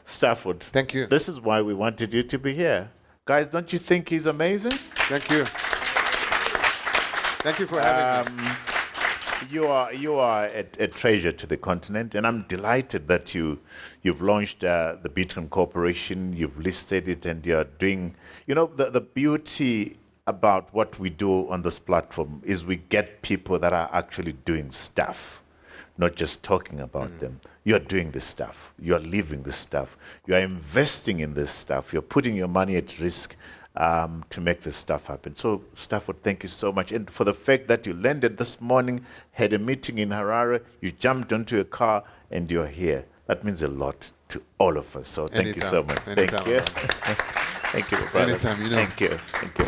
Stafford. Thank you. This is why we wanted you to be here. Guys, don't you think he's amazing? Thank you. Thank you for having me. You are a treasure to the continent, and I'm delighted that you've launched the Bitcoin Corporation, you've listed it, and you're doing, the beauty about what we do on this platform is we get people that are actually doing stuff, not just talking about them. You're doing this stuff. You're living this stuff. You're investing in this stuff. You're putting your money at risk to make this stuff happen. So, Stafford, thank you so much. And for the fact that you landed this morning, had a meeting in Harare, you jumped onto a car, and you're here. That means a lot to all of us. So thank you so much. Thank you. Thank you, brother. Anytime, Thank you. Thank you.